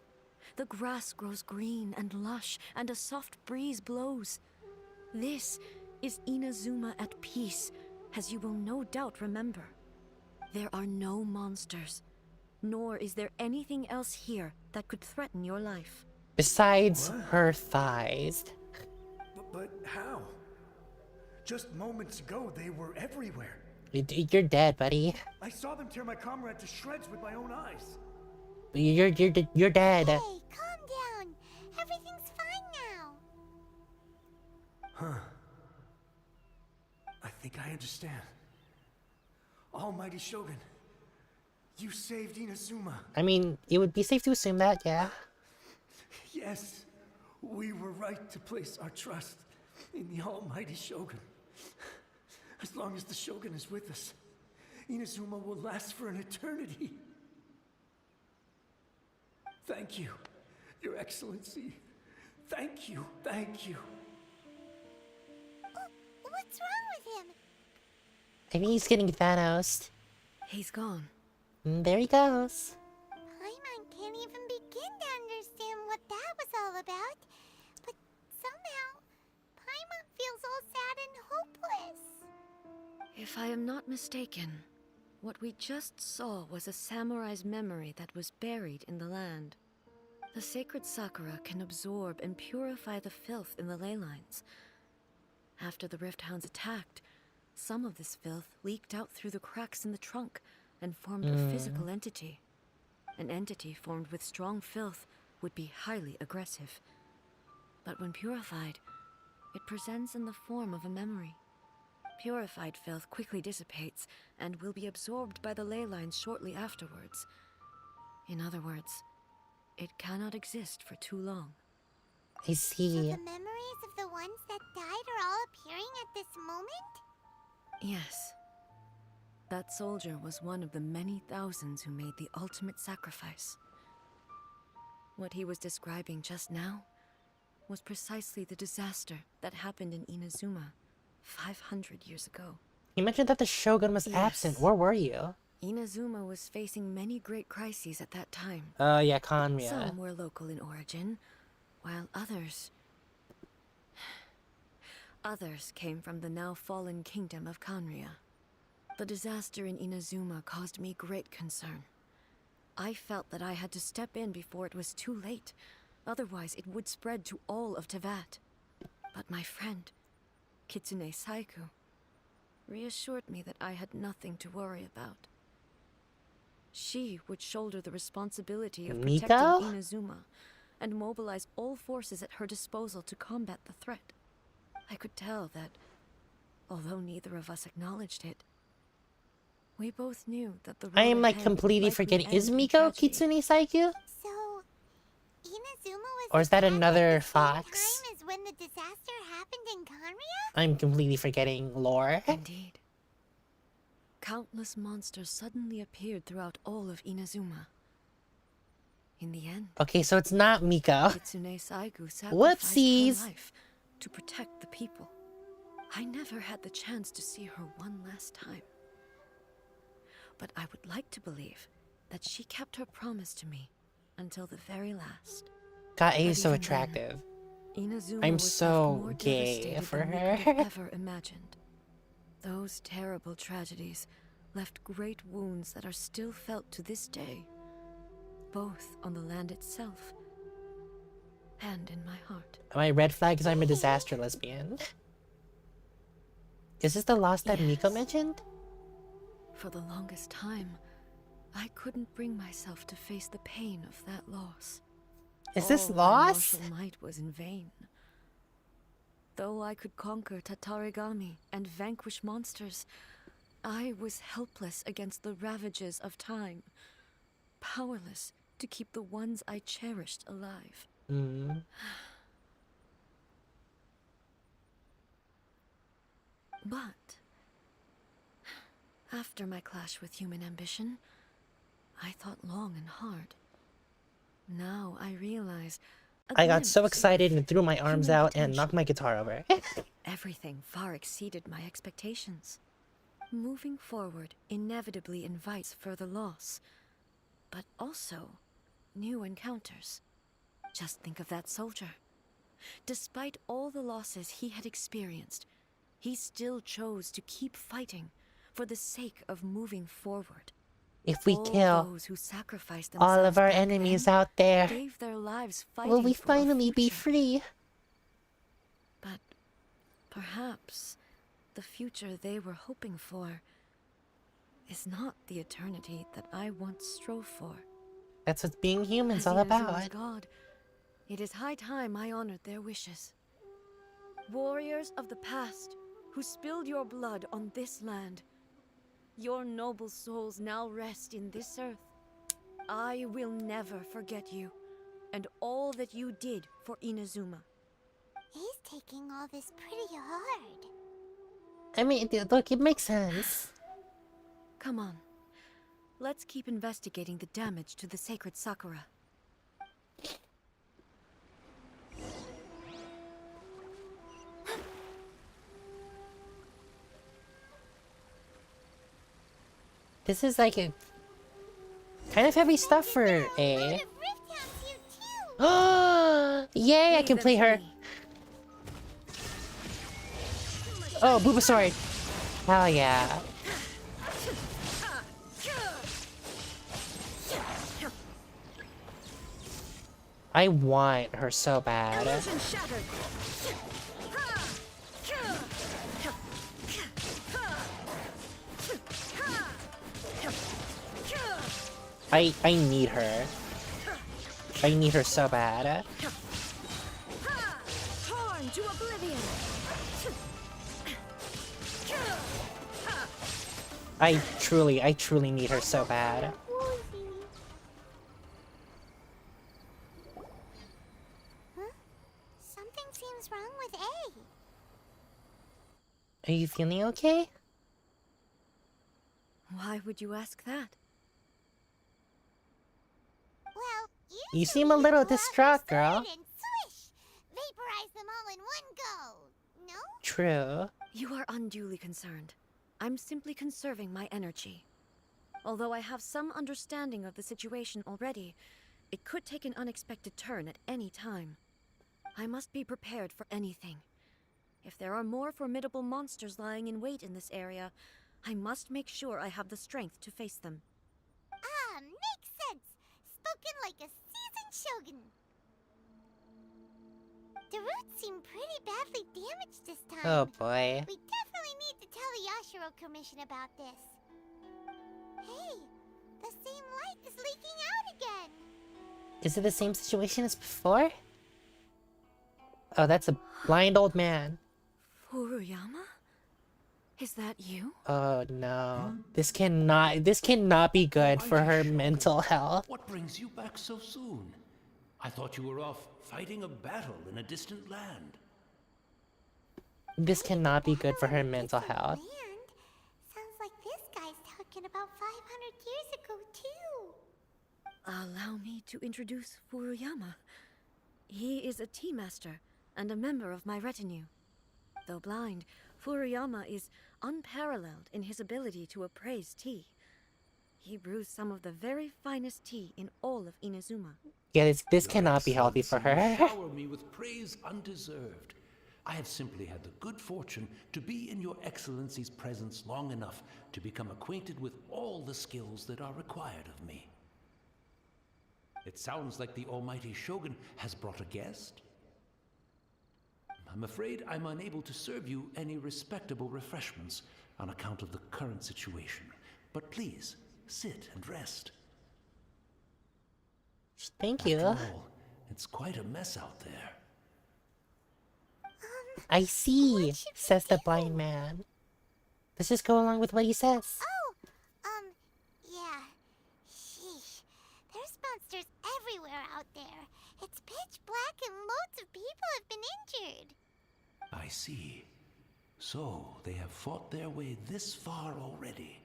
The grass grows green and lush, and a soft breeze blows. This is Inazuma at peace, as you will no doubt remember. There are no monsters. nor is there anything else here that could threaten your life. Besides What? her thighs. But how? Just moments ago, they were everywhere. You're dead, buddy. I saw them tear my comrade to shreds with my own eyes. You're dead. Hey, calm down. Everything's fine now. Huh. I think I understand. Almighty Shogun, you saved Inazuma. I mean, it would be safe to assume that, yeah. Yes, we were right to place our trust in the Almighty Shogun. As long as the Shogun is with us, Inazuma will last for an eternity. Thank you, Your Excellency. Thank you, thank you. Oh, what's wrong with him? I think he's getting Thanos. He's gone. There he goes. Paimon can't even begin to understand what that was all about. But somehow, Paimon feels all sad and hopeless. If I am not mistaken, what we just saw was a samurai's memory that was buried in the land. The sacred sakura can absorb and purify the filth in the ley lines. After the Rift Hounds attacked, some of this filth leaked out through the cracks in the trunk and formed a physical entity. An entity formed with strong filth would be highly aggressive. But when purified, it presents in the form of a memory. Purified filth quickly dissipates and will be absorbed by the ley lines shortly afterwards. In other words, it cannot exist for too long. I So see. the memories of the ones that died are all appearing at this moment? Yes. That soldier was one of the many thousands who made the ultimate sacrifice. What he was describing just now was precisely the disaster that happened in Inazuma 500 years ago. You mentioned that the Shogun was absent. Yes. Where were you? Inazuma was facing many great crises at that time. Oh, yeah, Conria. Some were local in origin, while others came from the now fallen kingdom of Conria. The disaster in Inazuma caused me great concern. I felt that I had to step in before it was too late, otherwise it would spread to all of Teyvat. But my friend, Kitsune Saiku, reassured me that I had nothing to worry about. She would shoulder the responsibility of protecting Miko? Inazuma and mobilize all forces at her disposal to combat the threat. I could tell that, although neither of us acknowledged it, we both knew that the road I am like ahead would completely likely forgetting. end Is in Miko tragedy. Kitsune Saiku? So, Inazuma was Or is that attacked at another the same fox? time as when the disaster happened in Conria? I'm completely forgetting lore. Indeed. Countless monsters suddenly appeared throughout all of Inazuma. In the end, Okay, so it's not Miko. Kitsune Saigu sacrificed Whoopsies. her life to protect the people. I never had the chance to see her one last time. But I would like to believe that she kept her promise to me until the very last. God, A But is so even then, attractive. Inazuma I'm was left so more gay devastated for than we her. could have ever imagined. Those terrible tragedies left great wounds that are still felt to this day, both on the land itself and in my heart. My red flag is I'm a disaster lesbian. Is this the loss that Miko Yes. mentioned? For the longest time, I couldn't bring myself to face the pain of that loss. Is this All my loss? martial might was in vain. Though I could conquer Tatarigami and vanquish monsters, I was helpless against the ravages of time, powerless to keep the ones I cherished alive. Mm. But after my clash with human ambition, I thought long and hard. Now I realize a I got so glimpse of excited and threw my arms human out and potential. knocked my guitar over. Everything far exceeded my expectations. Moving forward inevitably invites further loss, but also new encounters. Just think of that soldier. Despite all the losses he had experienced, he still chose to keep fighting for the sake of moving forward. If we All kill those who sacrificed all of themselves our back enemies then out there, gave their lives fighting will we for a finally be future. free? But perhaps the future they were hoping for is not the eternity that I once strove for. That's what being human's As all Inazuma's about. god, it is high time I honored their wishes. Warriors of the past who spilled your blood on this land, your noble souls now rest in this earth. I will never forget you and all that you did for Inazuma. He's taking all this pretty hard. I mean, look, it makes sense. Come on. Let's keep investigating the damage to the sacred Sakura. This is like a kind of heavy stuff for A. Load of Rifthounds here too. Oh, yay! I Leave can them play to her. me. Oh, Bulbasaur! Hell yeah! I want her so bad. Illusion shattered. I need her. I need her so bad. Torn to oblivion. I truly need her so bad. Huh? Something seems wrong with A. Are you feeling okay? Why would you ask that? Well, You seem a usually little go out distraught, for girl. sword and swish! Vaporize them all in one go! No? True. You are unduly concerned. I'm simply conserving my energy. Although I have some understanding of the situation already, it could take an unexpected turn at any time. I must be prepared for anything. If there are more formidable monsters lying in wait in this area, I must make sure I have the strength to face them. Ah, makes sense! Spoken like a seasoned shogun. The roots seem pretty badly damaged this time. Oh boy. We definitely need to tell the Yashiro Commission about this. Hey, the same light is leaking out again. Is it the same situation as before? Oh, that's a blind old man. Furuyama? Is that you? Oh no. This cannot be good for her mental health. What brings you back so soon? I thought you were off fighting a battle in a distant land. This cannot be good for her mental health. Land? Sounds like this guy's talking about 500 years ago too. Allow me to introduce Furuyama. He is a tea master and a member of my retinue. Though blind, Furuyama is unparalleled in his ability to appraise tea. He brews some of the very finest tea in all of Inazuma. Yeah, this cannot be healthy for her. Shower me with praise undeserved. I have simply had the good fortune to be in your Excellency's presence long enough to become acquainted with all the skills that are required of me. It sounds like the almighty Shogun has brought a guest. I'm afraid I'm unable to serve you any respectable refreshments on account of the current situation. But please, sit and rest. Thank After you. all, it's quite a mess out there. I see, What should we says the do? blind man. Let's just go along with what he says. Oh, yeah. Sheesh. There's monsters everywhere out there. It's pitch black and loads of people have been injured. I see. So, they have fought their way this far already.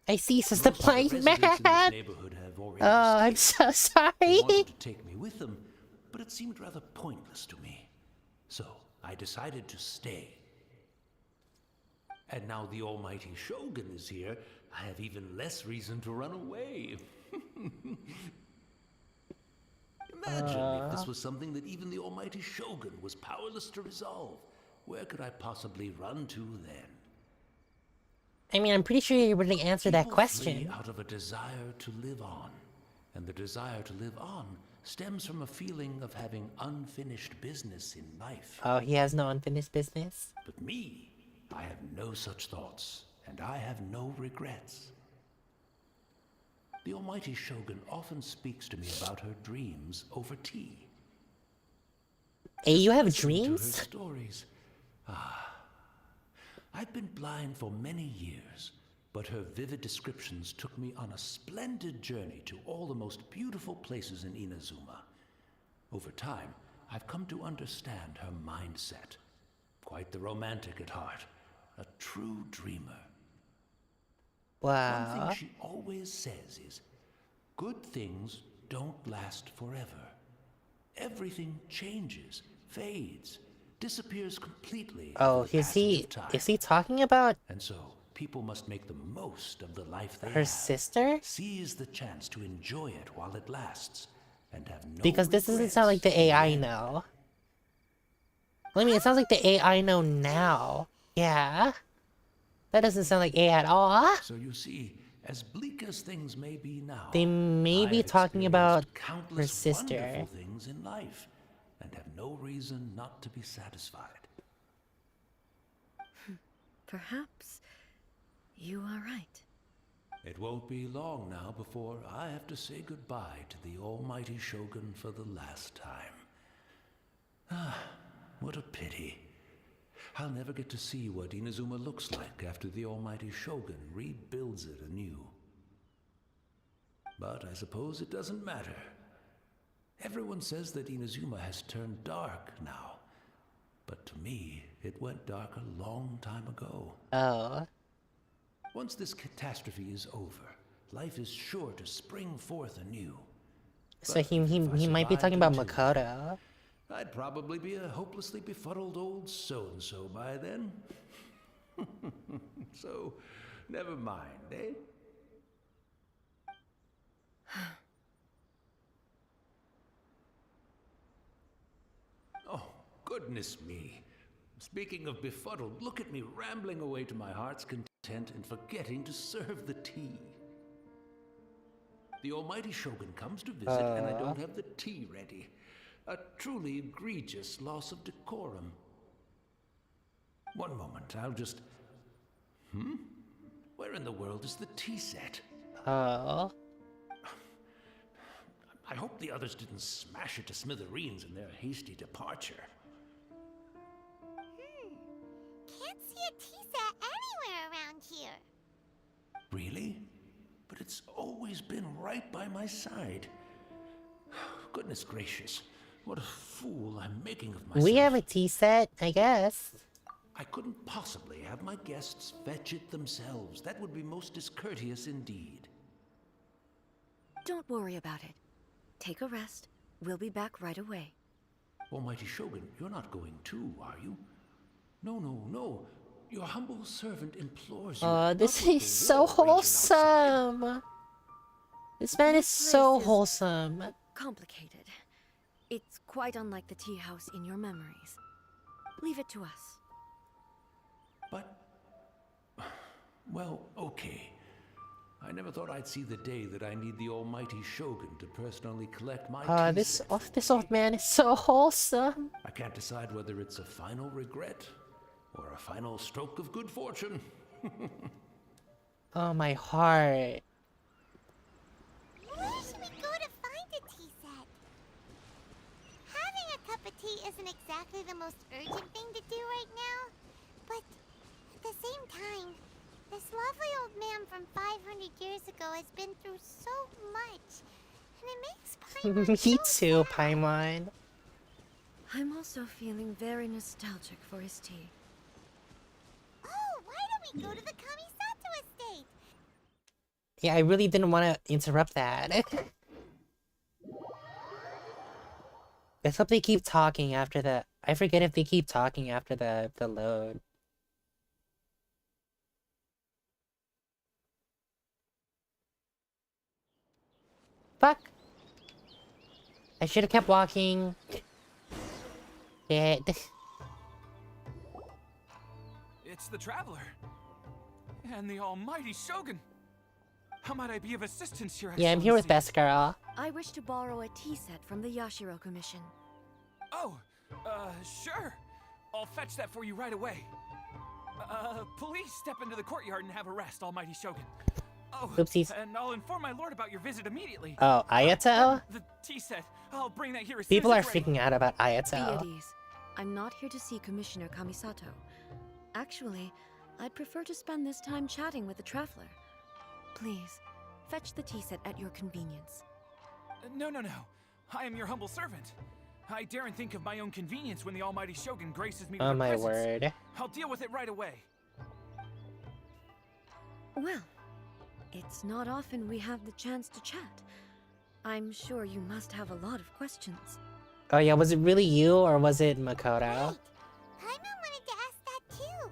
I see, says the Most of the blind residents in this man. neighborhood have already Oh, I'm escaped. so sorry. They wanted to take me with them, but it seemed rather pointless to me. So, I decided to stay. And now the almighty Shogun is here, I have even less reason to run away. Imagine if this was something that even the almighty Shogun was powerless to resolve. Where could I possibly run to then? I mean, I'm pretty sure you already answered that People question. flee out of a desire to live on, and the desire to live on stems from a feeling of having unfinished business in life. Oh, he has no unfinished business? But me, I have no such thoughts, and I have no regrets. The almighty Shogun often speaks to me about her dreams over tea. Hey, you have Listen to her dreams? stories. I've been blind for many years, but her vivid descriptions took me on a splendid journey to all the most beautiful places in Inazuma. Over time, I've come to understand her mindset. Quite the romantic at heart, a true dreamer. One Wow. thing she always says is, good things don't last forever. Everything changes, fades, disappears completely. Oh, with the is passage he of time. is he talking about And so, people must make the most of the life they her have. sister? Seize the chance to enjoy it while it lasts, and have no Because this doesn't sound like the regrets in AI end. know. I mean, it sounds like the AI know now. Yeah. That doesn't sound like AI at all. So you see, as bleak as things may be now, They may be I've talking about experienced countless her sister. wonderful things in life, and have no reason not to be satisfied. Perhaps you are right. It won't be long now before I have to say goodbye to the almighty Shogun for the last time. Ah, what a pity. I'll never get to see what Inazuma looks like after the almighty Shogun rebuilds it anew. But I suppose it doesn't matter. Everyone says that Inazuma has turned dark now. But to me, it went dark a long time ago. Oh. Once this catastrophe is over, life is sure to spring forth anew. So But he if I might be survived talking about until Makoto. I'd probably be a hopelessly befuddled old so-and-so by then. So, never mind, eh? Oh, goodness me. Speaking of befuddled, look at me rambling away to my heart's content and forgetting to serve the tea. The almighty Shogun comes to visit and I don't have the tea ready. A truly egregious loss of decorum. One moment, I'll just... Where in the world is the tea set? Oh. I hope the others didn't smash it to smithereens in their hasty departure. Can't see a tea set anywhere around here. Really? But it's always been right by my side. Goodness gracious, what a fool I'm making of myself. We have a tea set, I guess. I couldn't possibly have my guests fetch it themselves. That would be most discourteous indeed. Don't worry about it. Take a rest. We'll be back right away. Almighty Shogun, you're not going too, are you? No, no, no. Your humble servant implores you. Oh, not this with is the so war raging outside. wholesome. This man is so place is- wholesome. Complicated. It's quite unlike the tea house in your memories. Leave it to us. But... Well, okay. I never thought I'd see the day that I need the almighty Shogun to personally collect my tea This set for this me. old man is so wholesome. I can't decide whether it's a final regret or a final stroke of good fortune. Oh, my heart. Where should we go to find a tea set? Having a cup of tea isn't exactly the most urgent thing to do right now, but at the same time, this lovely old man from 500 years ago has been through so much, and it makes Paimon Me so too, sad. Paimon. I'm also feeling very nostalgic for his tea. Oh, why don't we go to the Kamisato estate? Yeah, I really didn't want to interrupt that. Let's hope they keep talking after the... I forget if they keep talking after the load. Fuck! I should have kept walking. Shit. It's the Traveler. And the almighty Shogun! How might I be of assistance, Your Yeah, I'm here with Excellency? Best Girl. I wish to borrow a tea set from the Yashiro Commission. Oh, sure. I'll fetch that for you right away. Please step into the courtyard and have a rest, almighty Shogun. Oh, Oopsies. and I'll inform my lord about your visit immediately. Oh, Ayato? The tea set. I'll bring that here as People soon are as it's ready. freaking out about Be at Ayato. ease. I'm not here to see Commissioner Kamisato. Actually, I'd prefer to spend this time chatting with the traveler. Please, fetch the tea set at your convenience. No. I am your humble servant. I daren't think of my own convenience when the almighty Shogun graces me with Oh her my presence. word. I'll deal with it right away. Well, it's not often we have the chance to chat. I'm sure you must have a lot of questions. Oh yeah, was it really you or was it Makoto? Right. Paimon wanted to ask that too.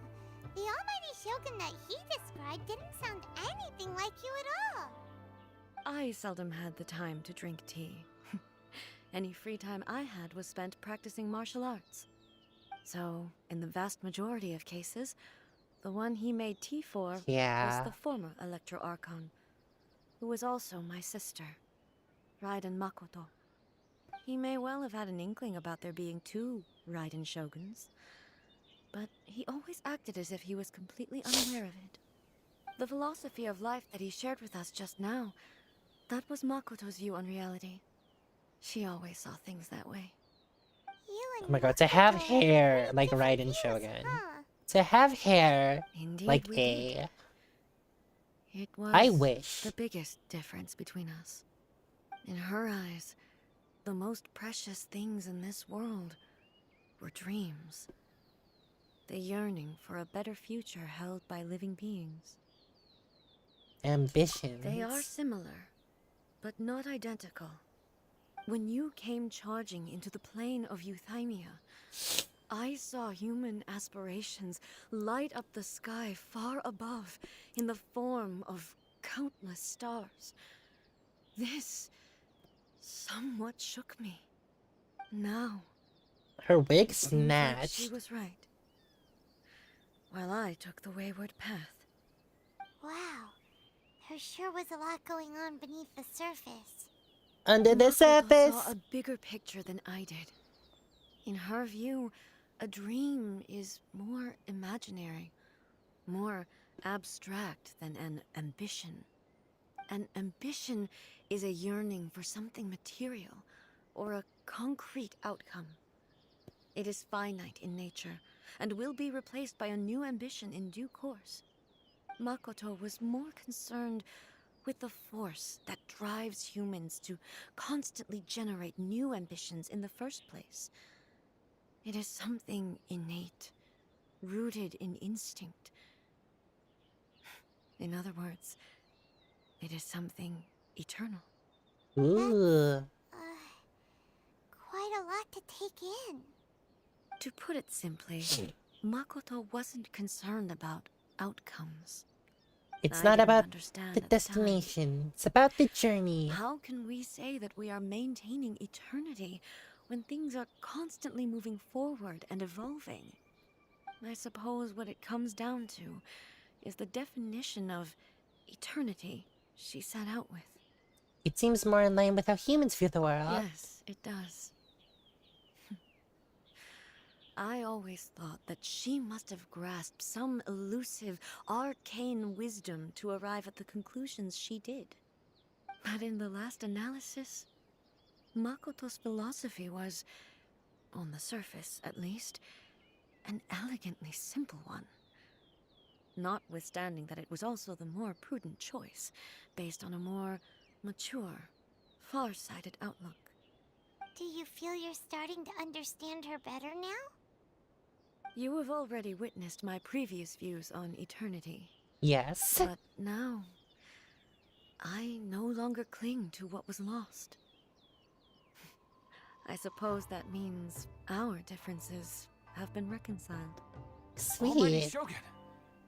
The almighty Shogun that he described didn't sound anything like you at all. I seldom had the time to drink tea. Any free time I had was spent practicing martial arts. So, in the vast majority of cases, the one he made tea for Yeah. was the former Electro Archon, who was also my sister, Raiden Makoto. He may well have had an inkling about there being two Raiden Shoguns, but he always acted as if he was completely unaware of it. The philosophy of life that he shared with us just now, that was Makoto's view on reality. She always saw things that way. You and Oh my god, to have Makoto hair had like different Raiden views, Shogun. huh? To have hair Indeed, like we did. A. It was I wish. the biggest difference between us. In her eyes, the most precious things in this world were dreams. The yearning for a better future held by living beings. Ambitions. They are similar, but not identical. When you came charging into the plane of Euthymia, I saw human aspirations light up the sky far above in the form of countless stars. This somewhat shook me. Now, Her wig it seems like snatched. she was right, while I took the wayward path. Wow. There sure was a lot going on beneath the surface. Under the Makoto surface. saw a bigger picture than I did. In her view, a dream is more imaginary, more abstract than an ambition. An ambition is a yearning for something material or a concrete outcome. It is finite in nature and will be replaced by a new ambition in due course. Makoto was more concerned with the force that drives humans to constantly generate new ambitions in the first place. It is something innate, rooted in instinct. In other words, it is something eternal. Ooh. Quite a lot to take in. To put it simply, Makoto wasn't concerned about outcomes. It's I not didn't about understand the at time. destination. It's about the journey. How can we say that we are maintaining eternity when things are constantly moving forward and evolving? I suppose what it comes down to is the definition of eternity she set out with. It seems more in line with how humans view the world. Yes, it does. I always thought that she must have grasped some elusive, arcane wisdom to arrive at the conclusions she did. But in the last analysis, Makoto's philosophy was, on the surface at least, an elegantly simple one. Notwithstanding that it was also the more prudent choice, based on a more mature, far-sighted outlook. Do you feel you're starting to understand her better now? You have already witnessed my previous views on eternity, Yes. but now I no longer cling to what was lost. I suppose that means our differences have been reconciled. Almighty Sweet. Shogun,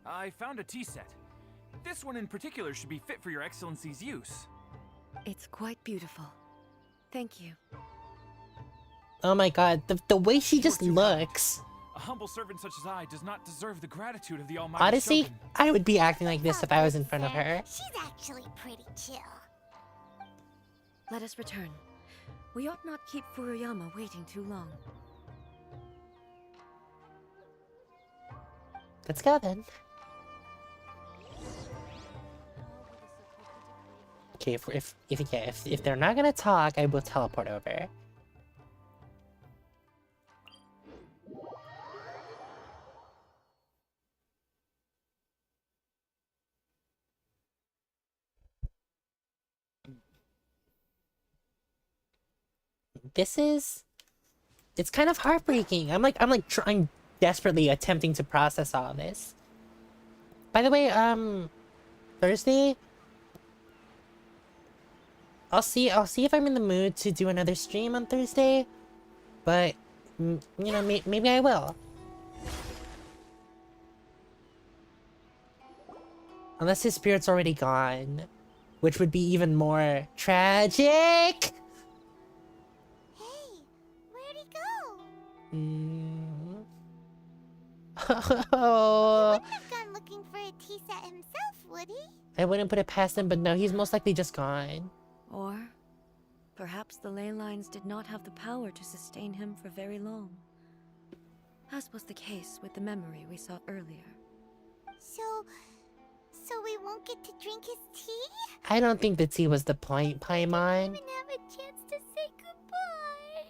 I found a tea set. This one in particular should be fit for your excellency's use. It's quite beautiful. Thank you. Oh my god, the way she You're just too kind. looks. humble servant such as I does not deserve the gratitude of the Almighty Honestly, Shogun. I would be acting like this It's if all I was good, in front of sir. her. She's actually pretty chill. Let us return. We ought not keep Furuyama waiting too long. Let's go then. Okay, if they're not gonna talk, I will teleport over. It's kind of heartbreaking. I'm trying desperately attempting to process all this. By the way, Thursday, I'll see if I'm in the mood to do another stream on Thursday, but you know, maybe I will. Unless his spirit's already gone, which would be even more tragic. Hey, where'd he go? Oh, Wouldn't have gone looking for a tea set himself, would he? I wouldn't put it past him, but no, he's most likely just gone. Or perhaps the ley lines did not have the power to sustain him for very long, as was the case with the memory we saw earlier. So we won't get to drink his tea? I don't think the tea was the point, Paimon. Even have a chance to say goodbye.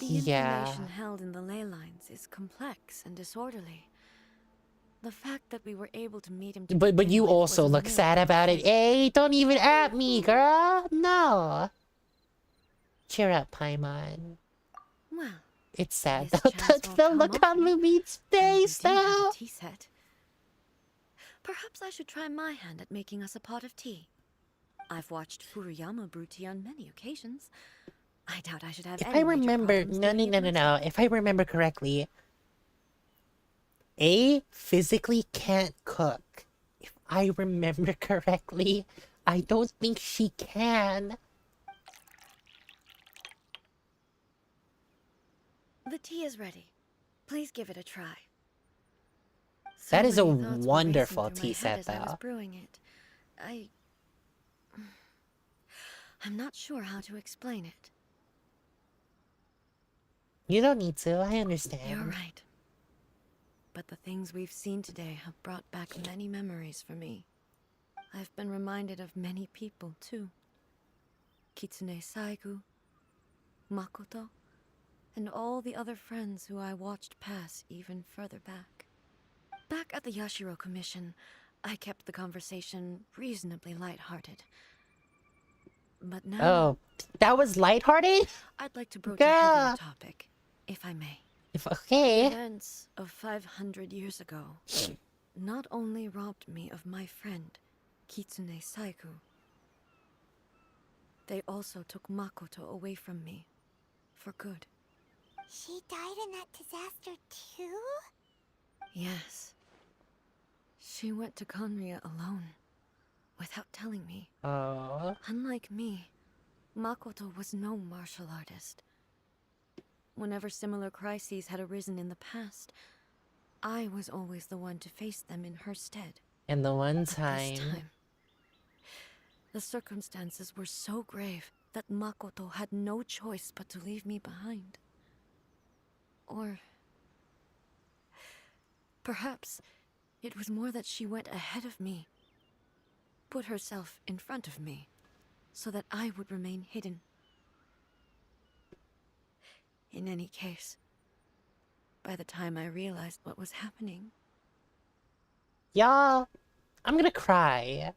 The Yeah. information held in the ley lines is complex and disorderly. The fact that we were able to meet him to But begin you with also was a look miracle sad about it. fate. Hey, don't even at me, girl. No. Cheer up, Paimon. Well, It's sad this though. chance won't The come look on often, Lumi's and we face do have though. a tea set. Perhaps I should try my hand at making us a pot of tea. I've watched Furuyama brew tea on many occasions. I doubt I should have If any I major remember, problems no. doing it myself. If I remember correctly, A physically can't cook. If I remember correctly, I don't think she can. The tea is ready. Please give it a try. That is a many thoughts were wonderful racing through my tea head set, as I was though. brewing it. I'm not sure how to explain it. You don't need to. I You're understand. right. But the things we've seen today have brought back many memories for me. I've been reminded of many people, too. Kitsune Saigu, Makoto, and all the other friends who I watched pass even further back. Back at the Yashiro Commission, I kept the conversation reasonably lighthearted. But now, Oh, that was lighthearted? I'd like to broach a heavier Yeah. topic, if I may. If The okay. events of 500 years ago not only robbed me of my friend, Kitsune Saigu, they also took Makoto away from me, for good. She died in that disaster too? Yes. She went to Conria alone, without telling me. Oh. Unlike me, Makoto was no martial artist. Whenever similar crises had arisen in the past, I was always the one to face them in her stead. And the one But this time. time, the circumstances were so grave that Makoto had no choice but to leave me behind. Or perhaps it was more that she went ahead of me, put herself in front of me, so that I would remain hidden. In any case, by the time I realized what was happening, Y'all, I'm gonna cry.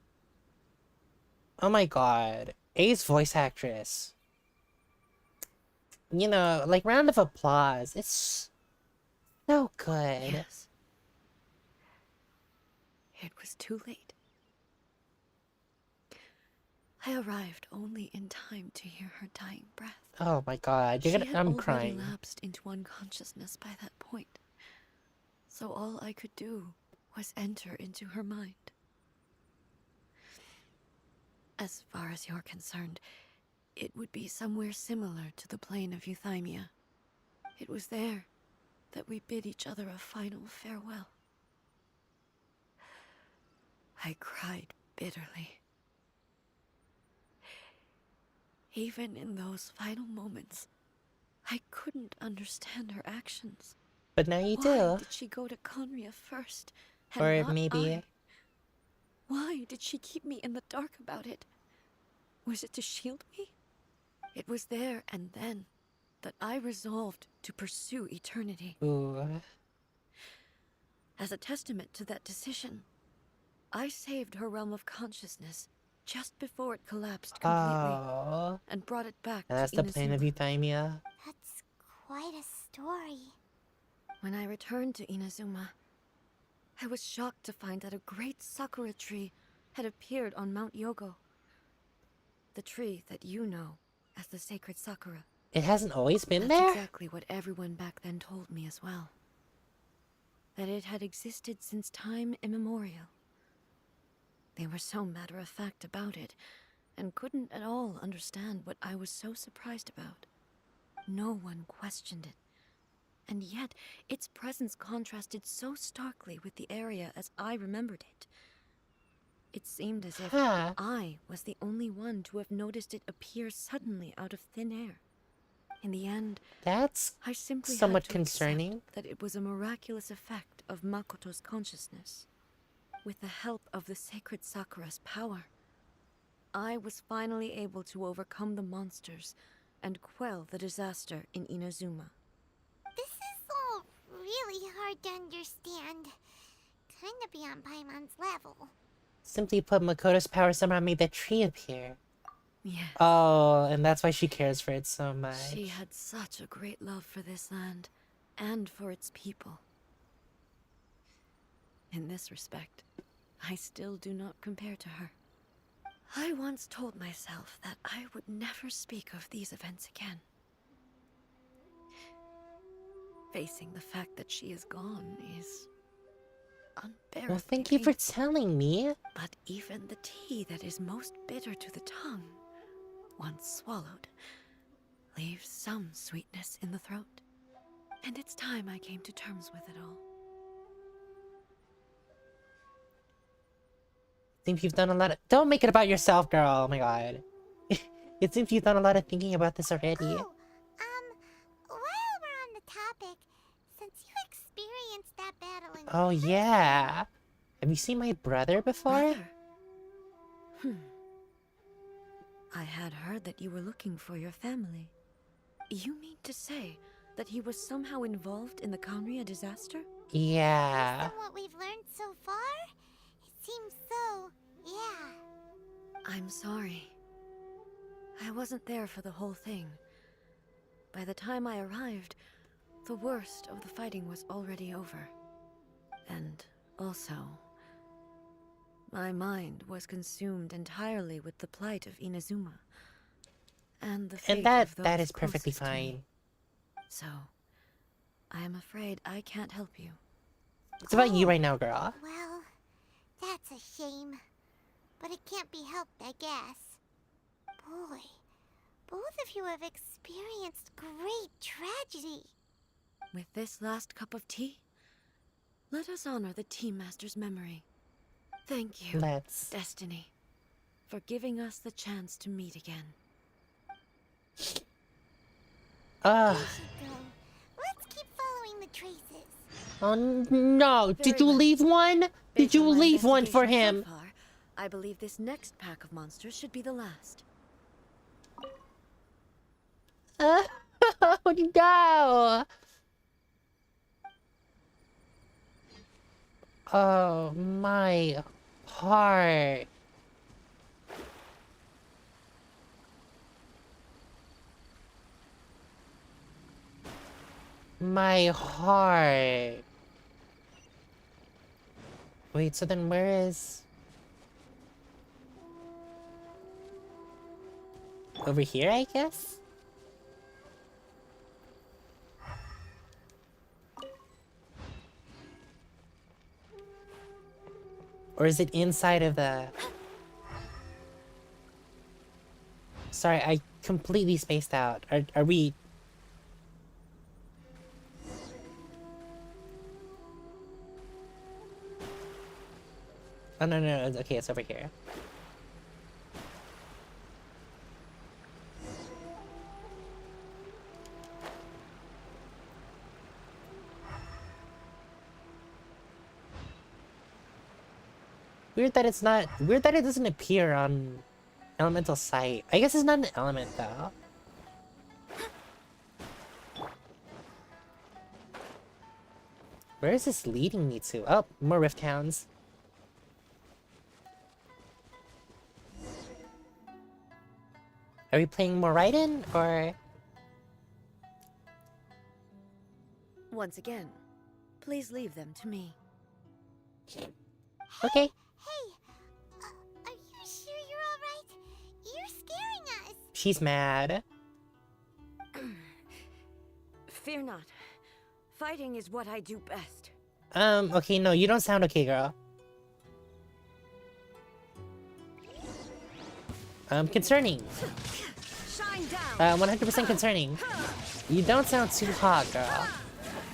Oh my god. A's voice actress. You know, like, round of applause. It's so good. yes, it was too late. I arrived only in time to hear her dying breath. Oh my god. She had I'm already crying. lapsed into unconsciousness by that point, so all I could do was enter into her mind. As far as you're concerned, it would be somewhere similar to the plane of euthymia. It was there that we bid each other a final farewell. I cried bitterly. Even in those final moments, I couldn't understand her actions. But now you Why do. did she go to Conria first, and Or not maybe... I? Why did she keep me in the dark about it? Was it to shield me? It was there and then that I resolved to pursue eternity. Ooh. As a testament to that decision, I saved her realm of consciousness just before it collapsed completely Oh. and brought it back That's to the plan of Inazuma. Euthymia. That's quite a story. When I returned to Inazuma, I was shocked to find that a great sakura tree had appeared on Mount Yogo. The tree that you know as the sacred sakura. It hasn't always been That's there? exactly what everyone back then told me as well. That it had existed since time immemorial. They were so matter-of-fact about it, and couldn't at all understand what I was so surprised about. No one questioned it. And yet, its presence contrasted so starkly with the area as I remembered it. It seemed as if Huh. I was the only one to have noticed it appear suddenly out of thin air. In the end, That's I simply somewhat had to accept concerning. that it was a miraculous effect of Makoto's consciousness. With the help of the sacred Sakura's power, I was finally able to overcome the monsters and quell the disaster in Inazuma. This is all really hard to understand. Kinda beyond Paimon's level. Simply put, Makoto's power somehow made the tree appear. Yes, Oh, and that's why she cares for it so much. she had such a great love for this land and for its people. In this respect, I still do not compare to her. I once told myself that I would never speak of these events again. Facing the fact that she is gone is unbearably Well, thank you for painful. telling me. But even the tea that is most bitter to the tongue, once swallowed, leaves some sweetness in the throat. And it's time I came to terms with it all. Think you've done a lot of... Don't make it about yourself, girl. Oh my god. It seems you've done a lot of thinking about this already. Oh, while we're on the topic, since you experienced that battle in Oh yeah. Have you seen my brother before? Brother? I had heard that you were looking for your family. You mean to say that he was somehow involved in the Conria disaster? Yeah. From what we've learned so far, it seems so, yeah. I'm sorry. I wasn't there for the whole thing. By the time I arrived, the worst of the fighting was already over. And also, my mind was consumed entirely with the plight of Inazuma. And the fate And that of those is perfectly closest to me. fine. So, I am afraid I can't help you. It's about you right now, girl. Well, that's a shame. But it can't be helped, I guess. Boy, both of you have experienced great tragedy. With this last cup of tea, let us honor the Tea Master's memory. Thank you, Let's. Destiny, for giving us the chance to meet again. We should go. Let's keep following the traces. Oh no! Did Very you well. leave one? Did Based you on my leave one for investigation him? so far, I believe this next pack of monsters should be the last. Oh no! Oh my heart. My heart. Wait, so then where is... Over here, I guess? Or is it inside of the... Sorry, I completely spaced out. Are we... Oh, no, no, no. Okay, it's over here. Weird that it's not. Weird that it doesn't appear on elemental sight. I guess it's not an element though. Where is this leading me to? Oh, more Rift Towns. Are we playing more Raiden or? Once again, please leave them to me. Okay. Hey, are you sure you're all right? You're scaring us. She's mad. Fear not. Fighting is what I do best. Okay, no, you don't sound okay, girl. Concerning. Shine down. 100% concerning. You don't sound too hot, girl.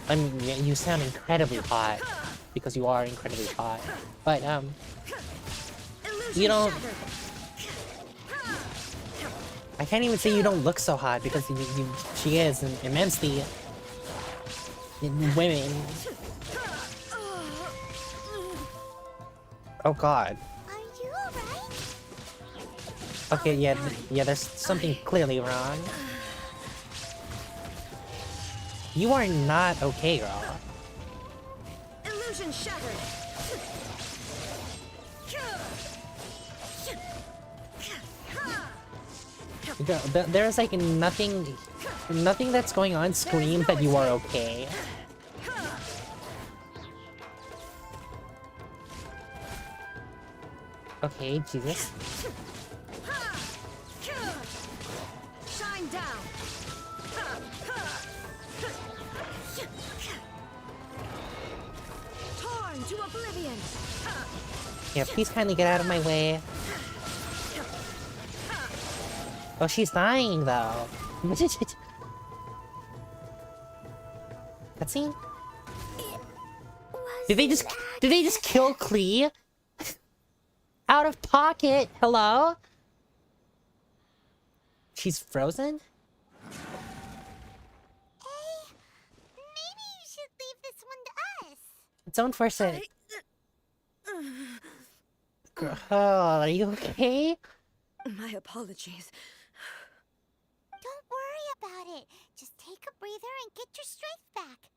I mean, you sound incredibly hot. Because you are incredibly hot. But, you don't... I can't even say you don't look so hot, because she is immensely... women. Oh god. Are you alright? Okay, yeah, there's something clearly wrong. You are not okay, girl. Illusion shattered. Girl, there's like nothing that's going on screams that you are okay. Okay, Jesus. Shine down. Torn to oblivion. Yeah, please kindly get out of my way. Oh, she's dying though. Cutscene? Did they just kill Klee? Out of pocket. Hello? She's frozen? Hey, maybe you should leave this one to us. Don't force it. Girl, are you okay? My apologies. Don't worry about it. Just take a breather and get your strength back.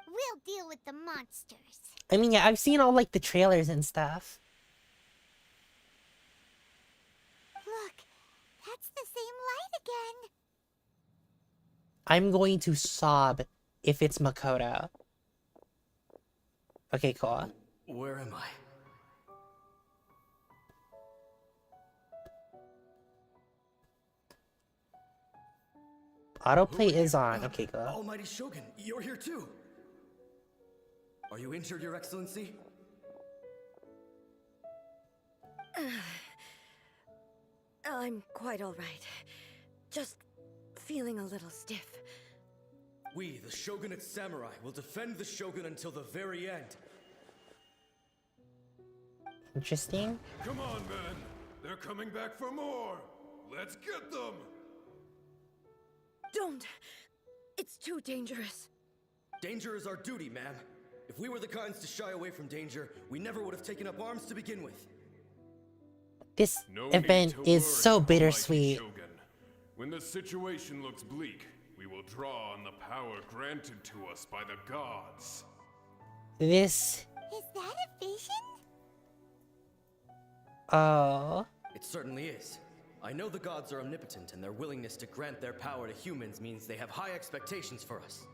We'll deal with the monsters. I mean, yeah, I've seen all like the trailers and stuff. Look, that's the same light again. I'm going to sob if it's Makoto. Okay, cool. Where am I? Autoplay is on. Okay, cool. Almighty Shogun, you're here too. Are you injured, Your Excellency? I'm quite all right. Just feeling a little stiff. We, the Shogunate Samurai, will defend the Shogun until the very end. Interesting. Come on, men. They're coming back for more. Let's get them. Don't! It's too dangerous. Danger is our duty, ma'am. If we were the kinds to shy away from danger, we never would have taken up arms to begin with. This No event need to is worry, so Almighty bittersweet. Shogun. When the situation looks bleak, we will draw on the power granted to us by the gods. This... Is that a vision? Oh... It certainly is. I know the gods are omnipotent, and their willingness to grant their power to humans means they have high expectations for us.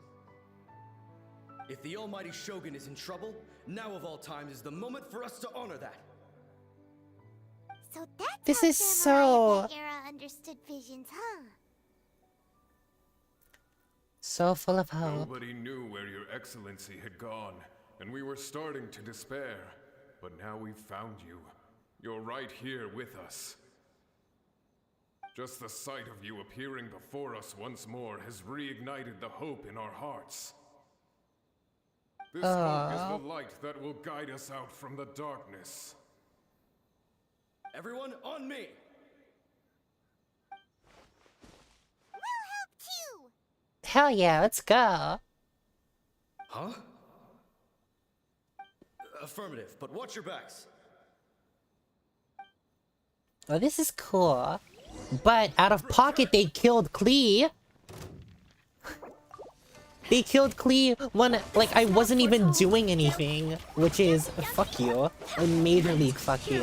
If the Almighty Shogun is in trouble, now of all times is the moment for us to honor that. So that's This how is samurai of so- that era understood visions, huh? So full of hope. Nobody knew where your excellency had gone, and we were starting to despair. But now we've found you. You're right here with us. Just the sight of you appearing before us once more has reignited the hope in our hearts. This hope is the light that will guide us out from the darkness. Everyone, on me! We'll help too! Hell yeah, let's go. Huh? Affirmative, but watch your backs. Oh, this is cool. But out of pocket, they killed Klee. They killed Klee when, like, I wasn't even doing anything. Which is, fuck you. A major league fuck you.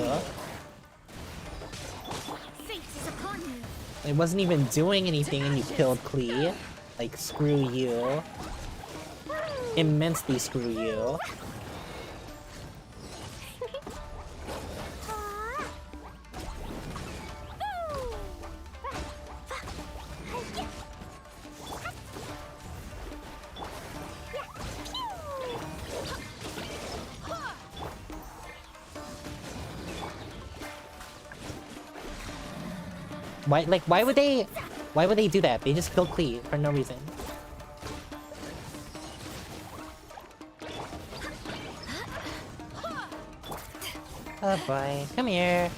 Fate is upon you. I wasn't even doing anything and you killed Klee. Like, screw you. Immensely screw you. Why would they do that? They just killed Klee for no reason. Oh boy, come here.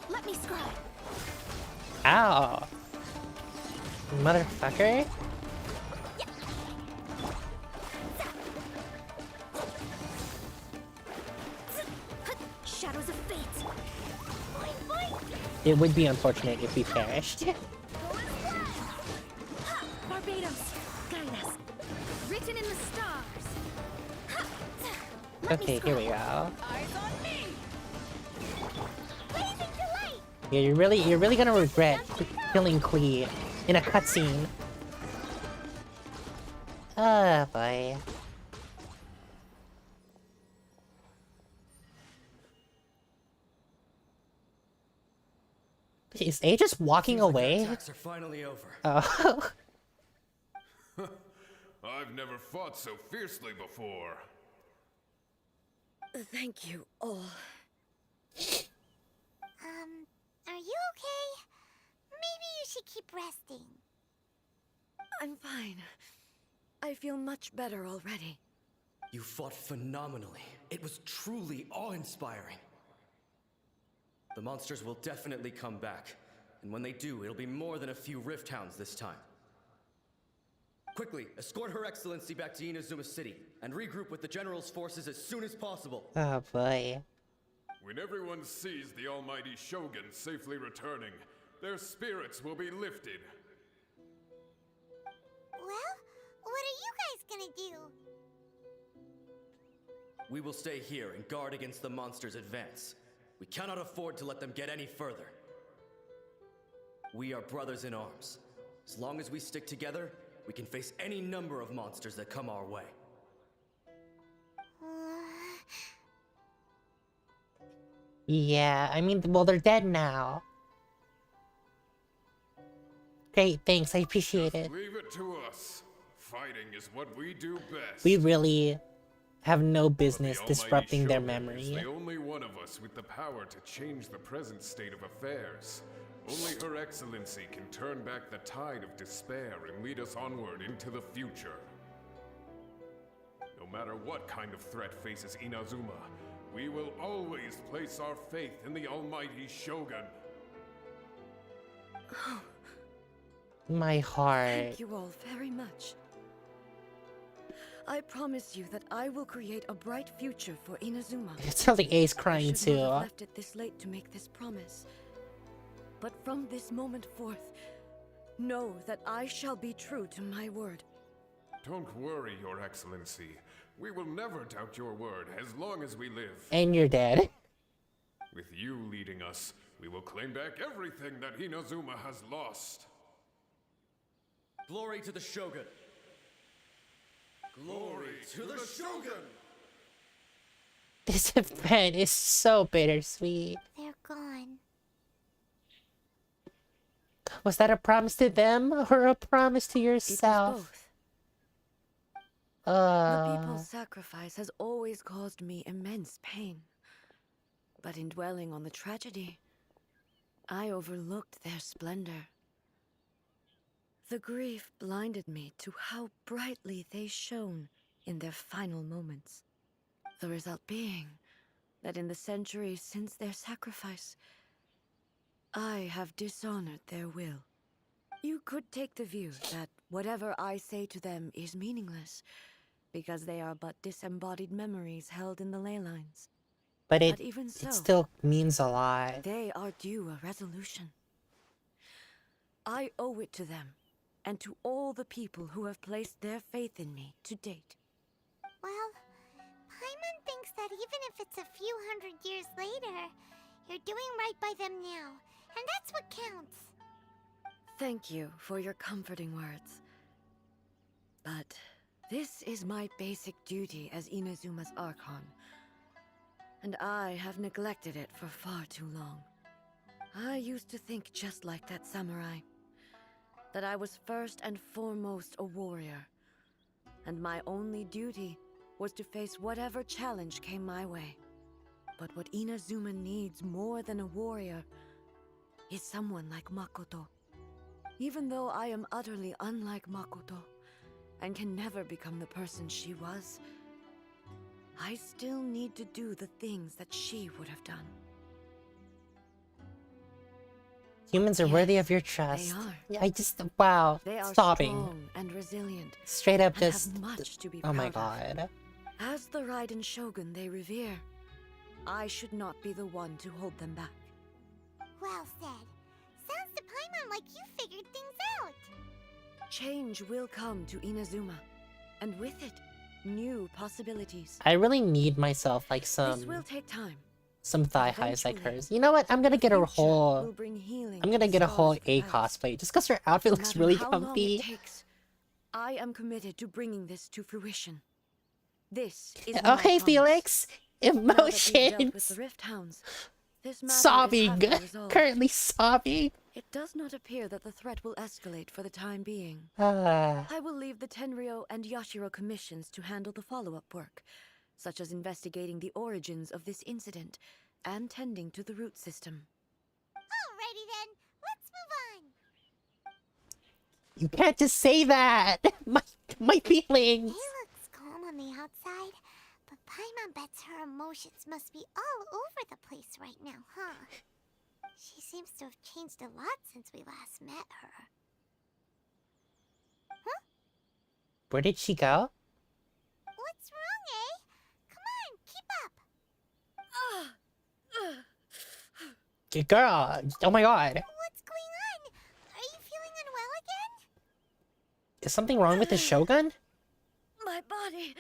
Let me scribe. Ow. Motherfucker. Shadows of fate. Boing, boing. It would be unfortunate if we perished. Barbados, guide us. Written in the stars. Okay, here we go. Eyes on me. Blazing delight. Yeah, you're really gonna regret killing Klee in a cutscene. Oh boy. Is A just walking away? Attacks are finally over. Oh. I've never fought so fiercely before. Thank you all. Are you okay? Maybe you should keep resting. I'm fine. I feel much better already. You fought phenomenally. It was truly awe-inspiring. The monsters will definitely come back, and when they do, it'll be more than a few Rift Hounds this time. Quickly, escort Her Excellency back to Inazuma City, and regroup with the General's forces as soon as possible. Oh boy. When everyone sees the almighty Shogun safely returning, their spirits will be lifted. Well, what are you guys gonna do? We will stay here and guard against the monsters' advance. We cannot afford to let them get any further. We are brothers in arms. As long as we stick together, we can face any number of monsters that come our way. Yeah, I mean, well, they're dead now. Great, thanks, I appreciate it. Leave it to us. Fighting is what we do best. We really have no business But the disrupting their Almighty memory. Shogun is the only one of us with the power to change the present state of affairs. Only Her Excellency can turn back the tide of despair and lead us onward into the future. No matter what kind of threat faces Inazuma, we will always place our faith in the almighty Shogun. My heart. Thank you all very much. I promise you that I will create a bright future for Inazuma. It sounds like Ace I crying should not have too. left it this late to make this promise. But from this moment forth, know that I shall be true to my word. Don't worry, Your Excellency. We will never doubt your word as long as we live. And you're dead. With you leading us, we will claim back everything that Inazuma has lost. Glory to the Shogun! Glory to the Shogun! This event is so bittersweet. They're gone. Was that a promise to them or a promise to It was yourself? both. The people's sacrifice has always caused me immense pain. But in dwelling on the tragedy, I overlooked their splendor. The grief blinded me to how brightly they shone in their final moments. The result being that in the centuries since their sacrifice, I have dishonored their will. You could take the view that whatever I say to them is meaningless, because they are but disembodied memories held in the ley lines. But But even so, it still means a lot. they are due a resolution. I owe it to them, and to all the people who have placed their faith in me to date. Well, Paimon thinks that even if it's a few hundred years later, you're doing right by them now, and that's what counts. Thank you for your comforting words. But this is my basic duty as Inazuma's Archon, and I have neglected it for far too long. I used to think just like that samurai, that I was first and foremost a warrior, and my only duty was to face whatever challenge came my way. But what Inazuma needs more than a warrior is someone like Makoto. Even though I am utterly unlike Makoto, and can never become the person she was, I still need to do the things that she would have done. Humans are Yes, worthy of your trust. they are. Yeah, I just wow. They are Stopping. strong and resilient, Straight up and just have much to be oh my proud of. god. As the Raiden Shogun they revere, I should not be the one to hold them back. Well said. Sounds to Paimon like you figured things out. Change will come to Inazuma, and with it, new possibilities. I really need myself like This some will take time. thigh highs like Eventually, hers. You know what? I'm gonna The get a future whole will bring healing I'm to gonna the get a whole scars of the A past. cosplay just because her outfit No looks matter really how long comfy. it takes, I am committed to bringing this to fruition. This is Oh my hey promise. Felix! Now that we've dealt with Emotions! the Rift Hounds, this matter is Sobbing! halfway resolved. Currently sobbing! It does not appear that the threat will escalate for the time being. Ah. I will leave the Tenryo and Yashiro commissions to handle the follow-up work, such as investigating the origins of this incident and tending to the root system. Alrighty then, let's move on. You can't just say that! My feelings! He looks calm on the outside, but Paimon bets her emotions must be all over the place right now, huh? She seems to have changed a lot since we last met her. Where did she go? What's wrong, eh? Come on, keep up. Good girl! Oh my god! What's going on? Are you feeling unwell again? Is something wrong with the Shogun? My body...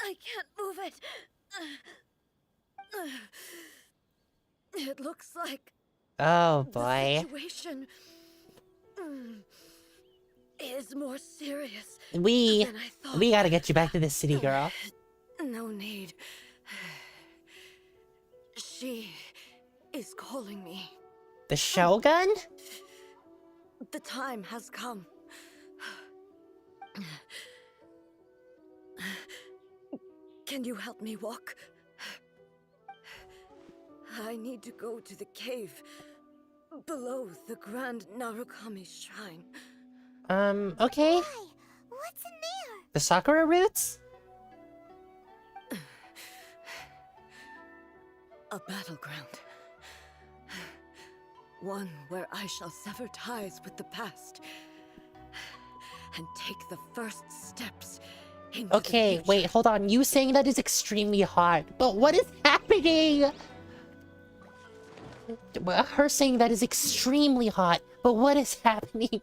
I can't move it. It looks like Oh the boy. situation is more serious We than I thought. gotta get you back to the city, girl. No need. She is calling me. The Shogun? The time has come. Can you help me walk? I need to go to the cave below the Grand Narukami Shrine. Okay. Why? What's in there? The Sakura roots? A battleground. One where I shall sever ties with the past and take the first steps into the Okay, future. wait, hold on. You saying that is extremely hot, but what is happening? Her saying that is extremely hot, but what is happening?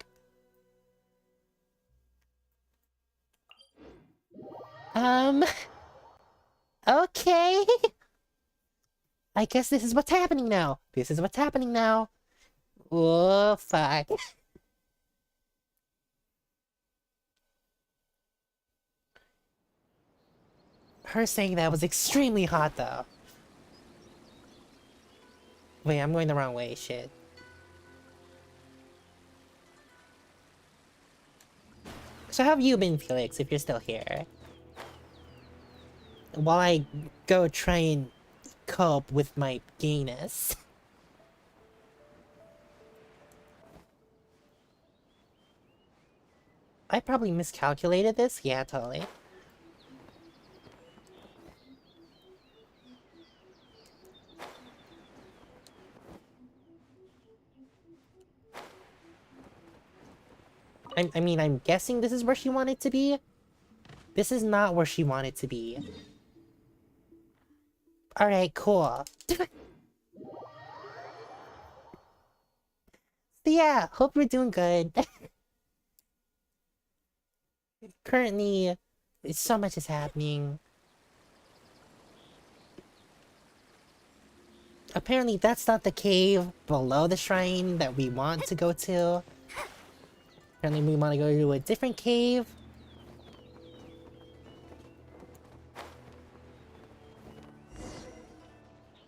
Okay. I guess this is what's happening now. This is what's happening now. Oh, fuck. Her saying that was extremely hot, though. Wait, I'm going the wrong way, shit. So how have you been, Felix, if you're still here? While I go try and cope with my gayness. I probably miscalculated this. Yeah, totally. I mean, I'm guessing this is where she wanted to be. This is not where she wanted to be. Alright, cool. So yeah, hope you're doing good. Currently, so much is happening. Apparently, that's not the cave below the shrine that we want to go to. Apparently, we want to go to a different cave.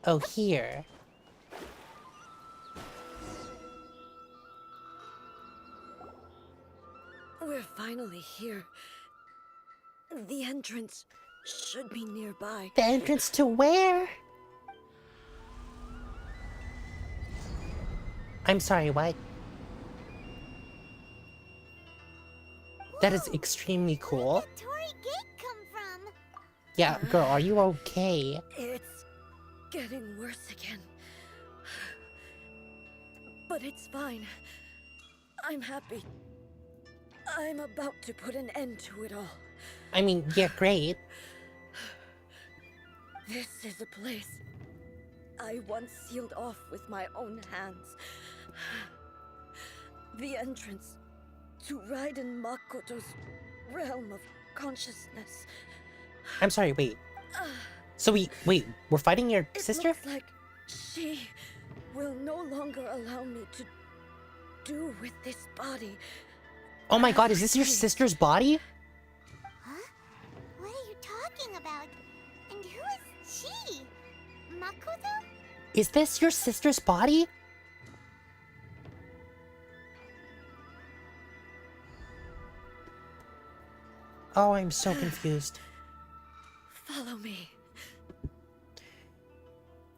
Oh, here. We're finally here. The entrance should be nearby. The entrance to where? I'm sorry, what? That is extremely cool. Where did Torii Gate come from? Yeah, girl, are you okay? It's getting worse again. But it's fine. I'm happy. I'm about to put an end to it all. I mean, yeah, great. This is a place I once sealed off with my own hands. The entrance to Raiden Makoto's realm of consciousness. I'm sorry, wait. So we're fighting your sister? It looks like she will no longer allow me to do with this body. Oh my god, is this your sister's body? Huh? What are you talking about? And who is she? Makoto? Is this your sister's body? Oh, I'm so confused. Follow me.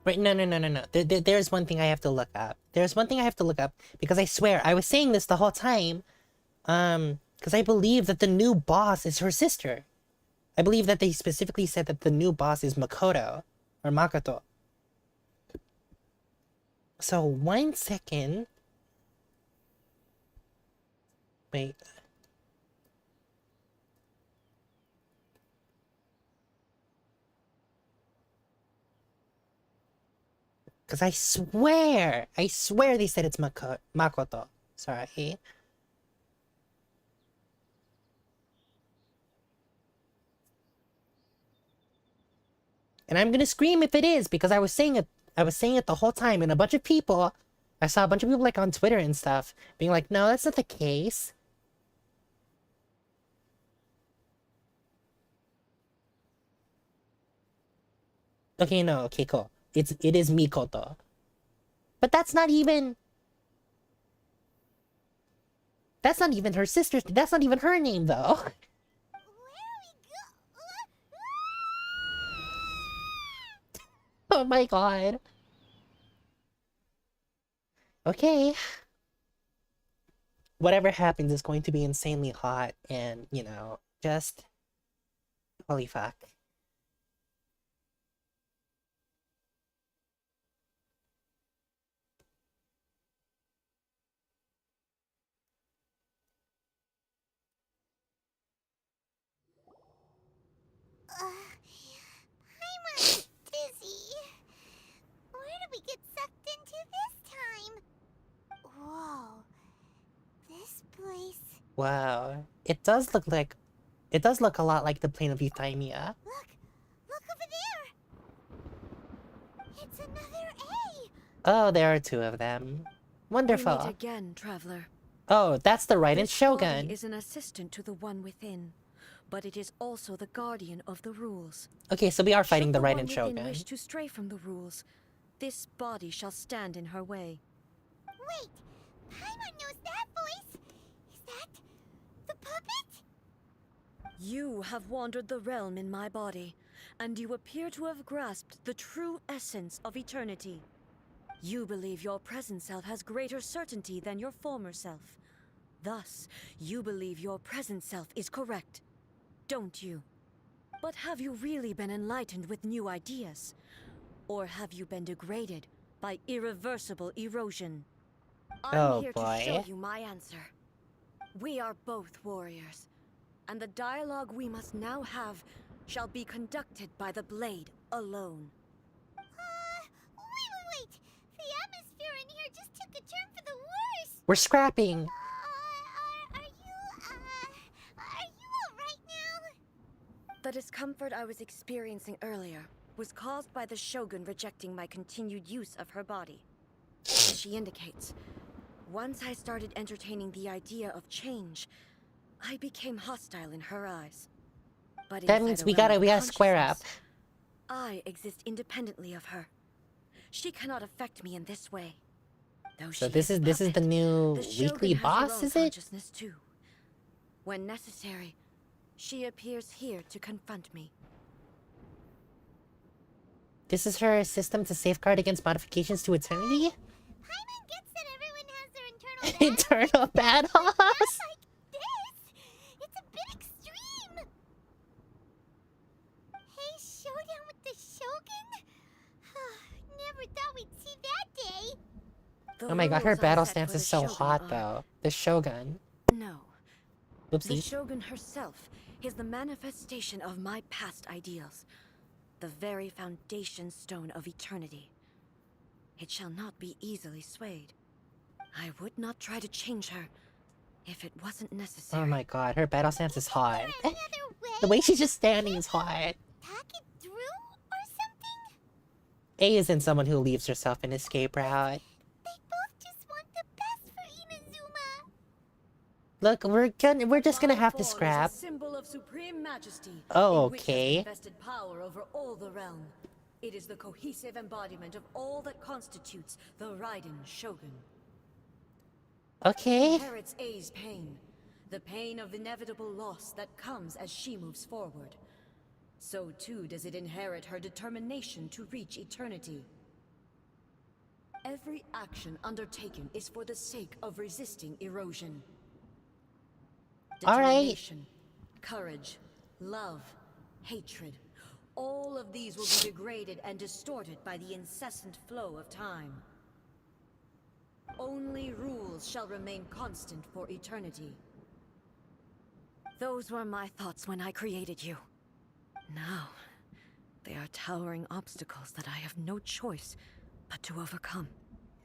Wait, no. There's one thing I have to look up. There's one thing I have to look up because I swear I was saying this the whole time. Because I believe that the new boss is her sister. I believe that they specifically said that the new boss is Makoto or Makoto. So 1 second. Wait. Because I swear they said it's Makoto. Sorry. And I'm gonna scream if it is, because I was saying it the whole time, and I saw a bunch of people like on Twitter and stuff, being like, no, that's not the case. Okay, no, okay, cool. It is Mikoto. But that's not even her sister's, that's not even her name though. Oh my god. Okay. Whatever happens is going to be insanely hot and, you know, just... holy fuck. I'm dizzy. Where did we get sucked into this time? Whoa. This place... Wow. It does look a lot like the plane of Euthymia. Look over there. It's another A. Oh, there are two of them. Wonderful. We meet again, traveler. Oh, that's the Raiden This Shogun. body is an assistant to the one within, but it is also the guardian of the rules. Okay, so we are fighting Should the the Raiden one within Shogun. wish to stray from the rules, this body shall stand in her way. Wait. Paimon knows that voice. Is that the puppet? You have wandered the realm in my body, and you appear to have grasped the true essence of eternity. You believe your present self has greater certainty than your former self. Thus, you believe your present self is correct, don't you? But have you really been enlightened with new ideas? Or have you been degraded by irreversible erosion? I'm here to show you my answer. We are both warriors, and the dialogue we must now have shall be conducted by the blade alone. Wait! The atmosphere in here just took a turn for the worse! We're scrapping! Are you alright now? The discomfort I was experiencing earlier was caused by the Shogun rejecting my continued use of her body. As she indicates, once I started entertaining the idea of change, I became hostile in her eyes. But that means we gotta square up. I exist independently of her. She cannot affect me in this way. So this is the new weekly boss, is it? Too. When necessary, she appears here to confront me. This is her system to safeguard against modifications to eternity? Paimon gets that everyone has their internal battles? Like this? It's a bit extreme! Hey, showdown with the Shogun? Never thought we'd see that day. Oh my god, her battle stance is so hot though. The Shogun. No. Oopsie. The Shogun herself is the manifestation of my past ideals. The very foundation stone of eternity. It shall not be easily swayed. I would not try to change her if it wasn't necessary. Oh my god, her battle stance is hot. The way she's just standing is hot. Talk it through or something? A isn't someone who leaves herself an escape route. They both just want the best for Inazuma. Look, we're just gonna have to scrap. Is a symbol of supreme majesty. Oh, in which okay. has invested power over all the realm. It is the cohesive embodiment of all that constitutes the Raiden Shogun. Okay. Inherits A's pain, the pain of inevitable loss that comes as she moves forward. So too does it inherit her determination to reach eternity. Every action undertaken is for the sake of resisting erosion. All right. Determination, courage, love, hatred. All of these will be degraded and distorted by the incessant flow of time. Only rules shall remain constant for eternity. Those were my thoughts when I created you. Now, they are towering obstacles that I have no choice but to overcome.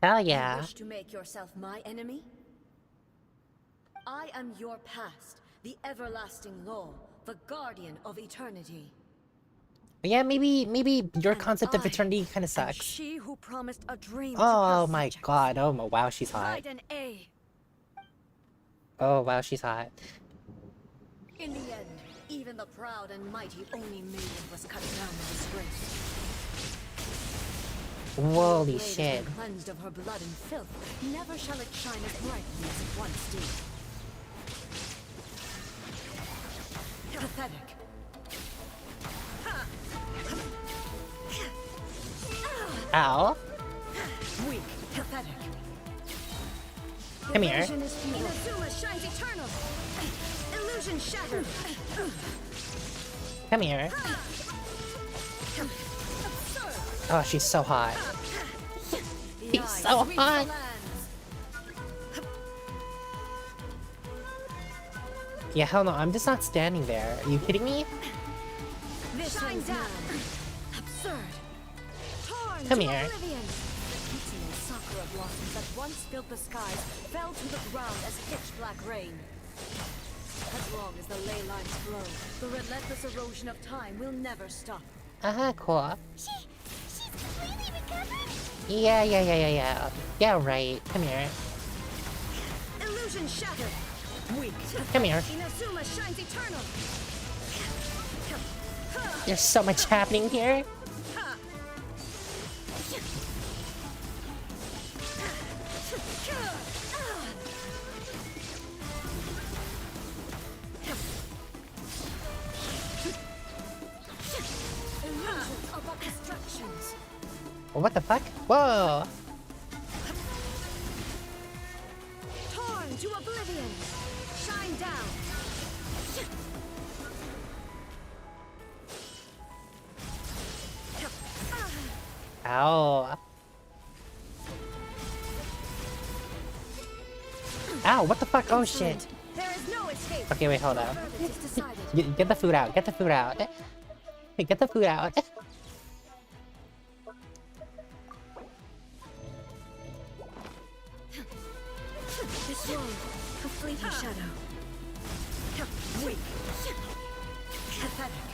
Hell You yeah. wish to make yourself my enemy? I am your past, the everlasting law, the guardian of eternity. Yeah, maybe your And concept of I eternity kind of am sucks. she who promised a dream to Oh her my subjects. god. Oh wow, she's hot. Raiden A. Oh wow, she's hot. In the end, even the proud and mighty Oni maiden was cut down in disgrace. Holy Blade has shit. been cleansed of her blood and filth. Never shall it shine as brightly as it once did. Pathetic. Ow. Weak. Pathetic. Come here. Illusion is feeble. Inazuma shines eternal. Illusion shattered. Come here. Oh, she's so hot. The She's eye so sweeps the hot. lands. Yeah, hell no, I'm just not standing there. Are you kidding me? Shine down. Absurd. Torn Come to here. oblivion. Kitsune sakura blossoms that once filled the skies fell to the ground as pitch-black rain. As long as the ley lines flow, the relentless erosion of time will never stop. Cool. She's completely recovered? Yeah. Yeah, right. Come here. Illusion shattered. Weak. Come here. Inazuma shines eternal. There's so much happening here. Illusions of obstructions. What the fuck? Whoa. Torn to oblivion. down. Ow. Ow, what the fuck? Oh shit. There is no escape. Okay, wait, hold on. Verdict is decided. Get the food out. Get the food out. Get the food out. This one, a fleeting shadow. Weak. Pathetic.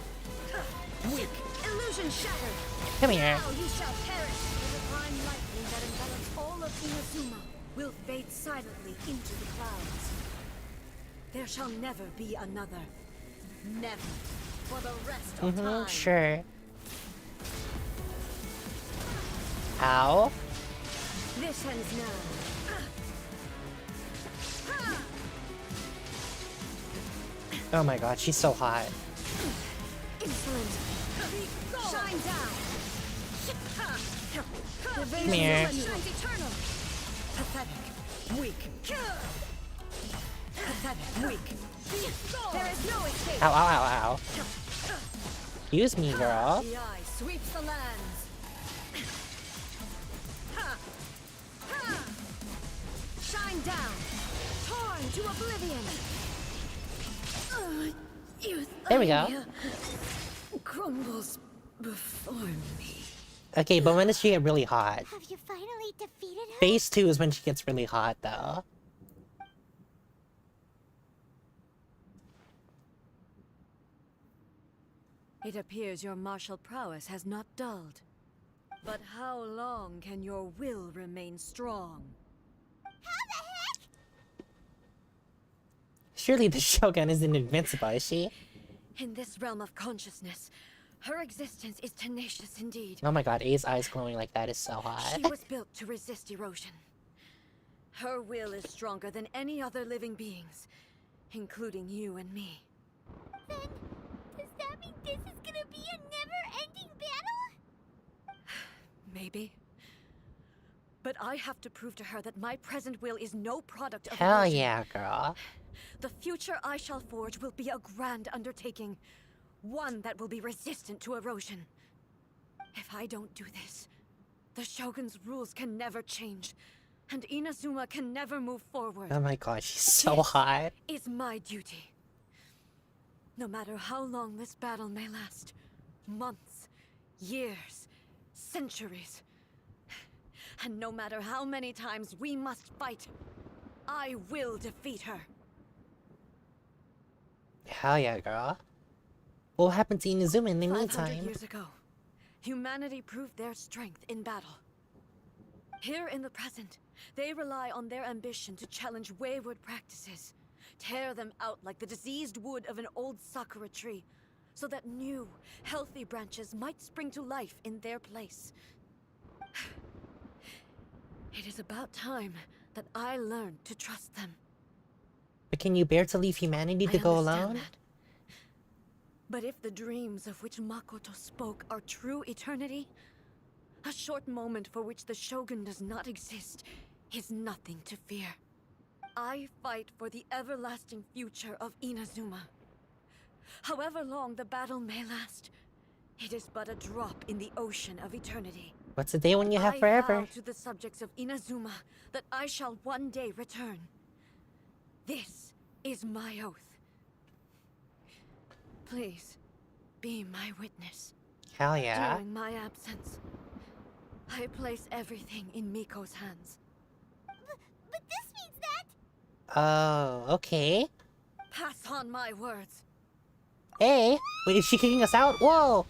Weak. Illusion shattered. Come here. Now you shall perish. The divine lightning that envelops all of Inazuma will fade silently into the clouds. There shall never be another. Never. For the rest of time. Sure. Ow. This ends now. Oh my god, she's so hot. Insolent. Shine down. Come here. Shines eternal. Pathetic. Weak. Pathetic. Weak. There is no escape. Ow, ow, ow, ow. Excuse me, girl. The eye sweeps the lands. Shine down. Torn to oblivion. There we go. Crumbles before me. Okay, but when does she get really hot? Have you finally defeated her? Phase 2 is when she gets really hot, though. It appears your martial prowess has not dulled. But how long can your will remain strong? Surely the Shogun isn't invincible, is she? In this realm of consciousness, her existence is tenacious indeed. Oh my god, A's eyes glowing like that is so hot. She was built to resist erosion. Her will is stronger than any other living beings, including you and me. Then, does that mean this is gonna be a never-ending battle? Maybe. But I have to prove to her that my present will is no product of Hell erosion. yeah, girl. The future I shall forge will be a grand undertaking. One that will be resistant to erosion. If I don't do this, the Shogun's rules can never change, and Inazuma can never move forward. Oh my god, she's so This hot. is my duty. No matter how long this battle may last, months, years, centuries, and no matter how many times we must fight, I will defeat her. Hell yeah, girl. What happened to Inazuma in the 500 meantime? years ago, humanity proved their strength in battle. Here in the present, they rely on their ambition to challenge wayward practices, tear them out like the diseased wood of an old sakura tree, so that new, healthy branches might spring to life in their place. It is about time that I learned to trust them. But can you bear to leave humanity to I go understand alone? that. But if the dreams of which Makoto spoke are true eternity, a short moment for which the Shogun does not exist is nothing to fear. I fight for the everlasting future of Inazuma. However long the battle may last, it is but a drop in the ocean of eternity. What's the day when you have I forever? vow to the subjects of Inazuma that I shall one day return. This is my oath. Please, be my witness. Hell yeah. During my absence, I place everything in Miko's hands. But this means that... Oh, okay. Pass on my words. Hey, wait, is she kicking us out? Whoa!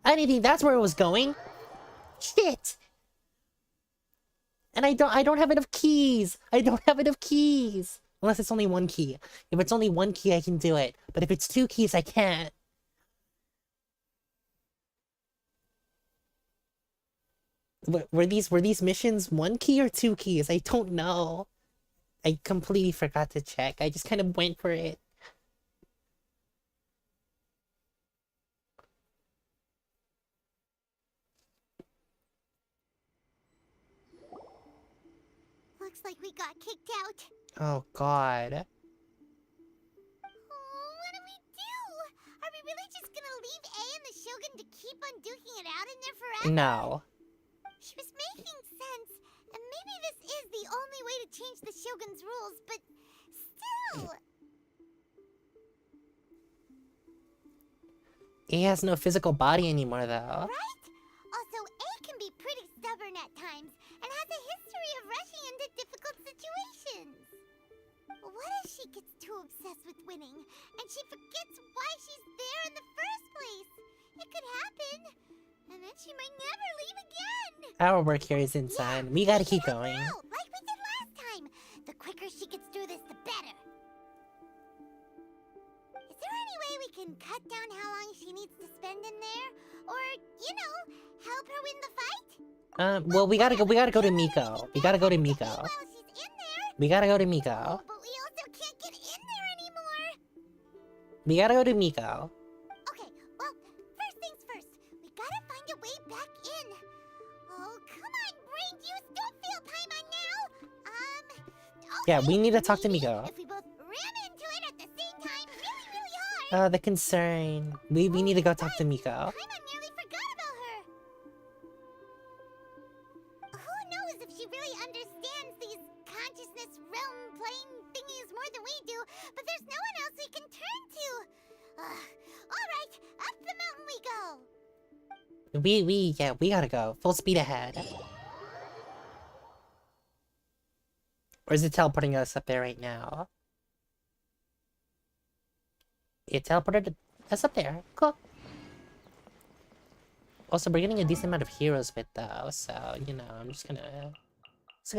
I didn't think that's where it was going. Shit! And I don't have enough keys. I don't have enough keys. Unless it's only one key. If it's only one key, I can do it. But if it's two keys, I can't. Were these missions one key or two keys? I don't know. I completely forgot to check. I just kind of went for it. Looks like we got kicked out. Oh god. the Shogun to keep on duking it out in there forever? No. She was making sense, and maybe this is the only way to change the Shogun's rules, but still... He has no physical body anymore, though. Right? Also, A can be pretty stubborn at times, and has a history of rushing into difficult situations. What if she gets too obsessed with winning, and she forgets why she's there in the first place? It could happen, and then she might never leave again. Our work here is insane. We gotta keep help her going. out, like we did last time. The quicker she gets through this, the better. Is there any way we can cut down how long she needs to spend in there? Or, you know, help her win the fight? Well, we gotta go to Miko. We gotta go to Miko. While she's in there? We gotta go to Miko. But we also can't get in there anymore. We gotta go to Miko. Okay, well, first things first. We gotta find a way back in. Oh, come on, brain juice. Don't feel Paimon now. Okay, Yeah, we need to talk to maybe Miko. if we both ram into it at the same time really, really hard. The concern. We need to go talk to Miko. Paimon nearly forgot about her. Who knows if she really understands these consciousness realm playing thingies more than we do, but there's no one else we can turn to. Alright, up the mountain we go. We gotta go. Full speed ahead. Or is it teleporting us up there right now? It teleported us up there. Cool. Also, we're getting a decent amount of heroes with though, so, you know, I'm just gonna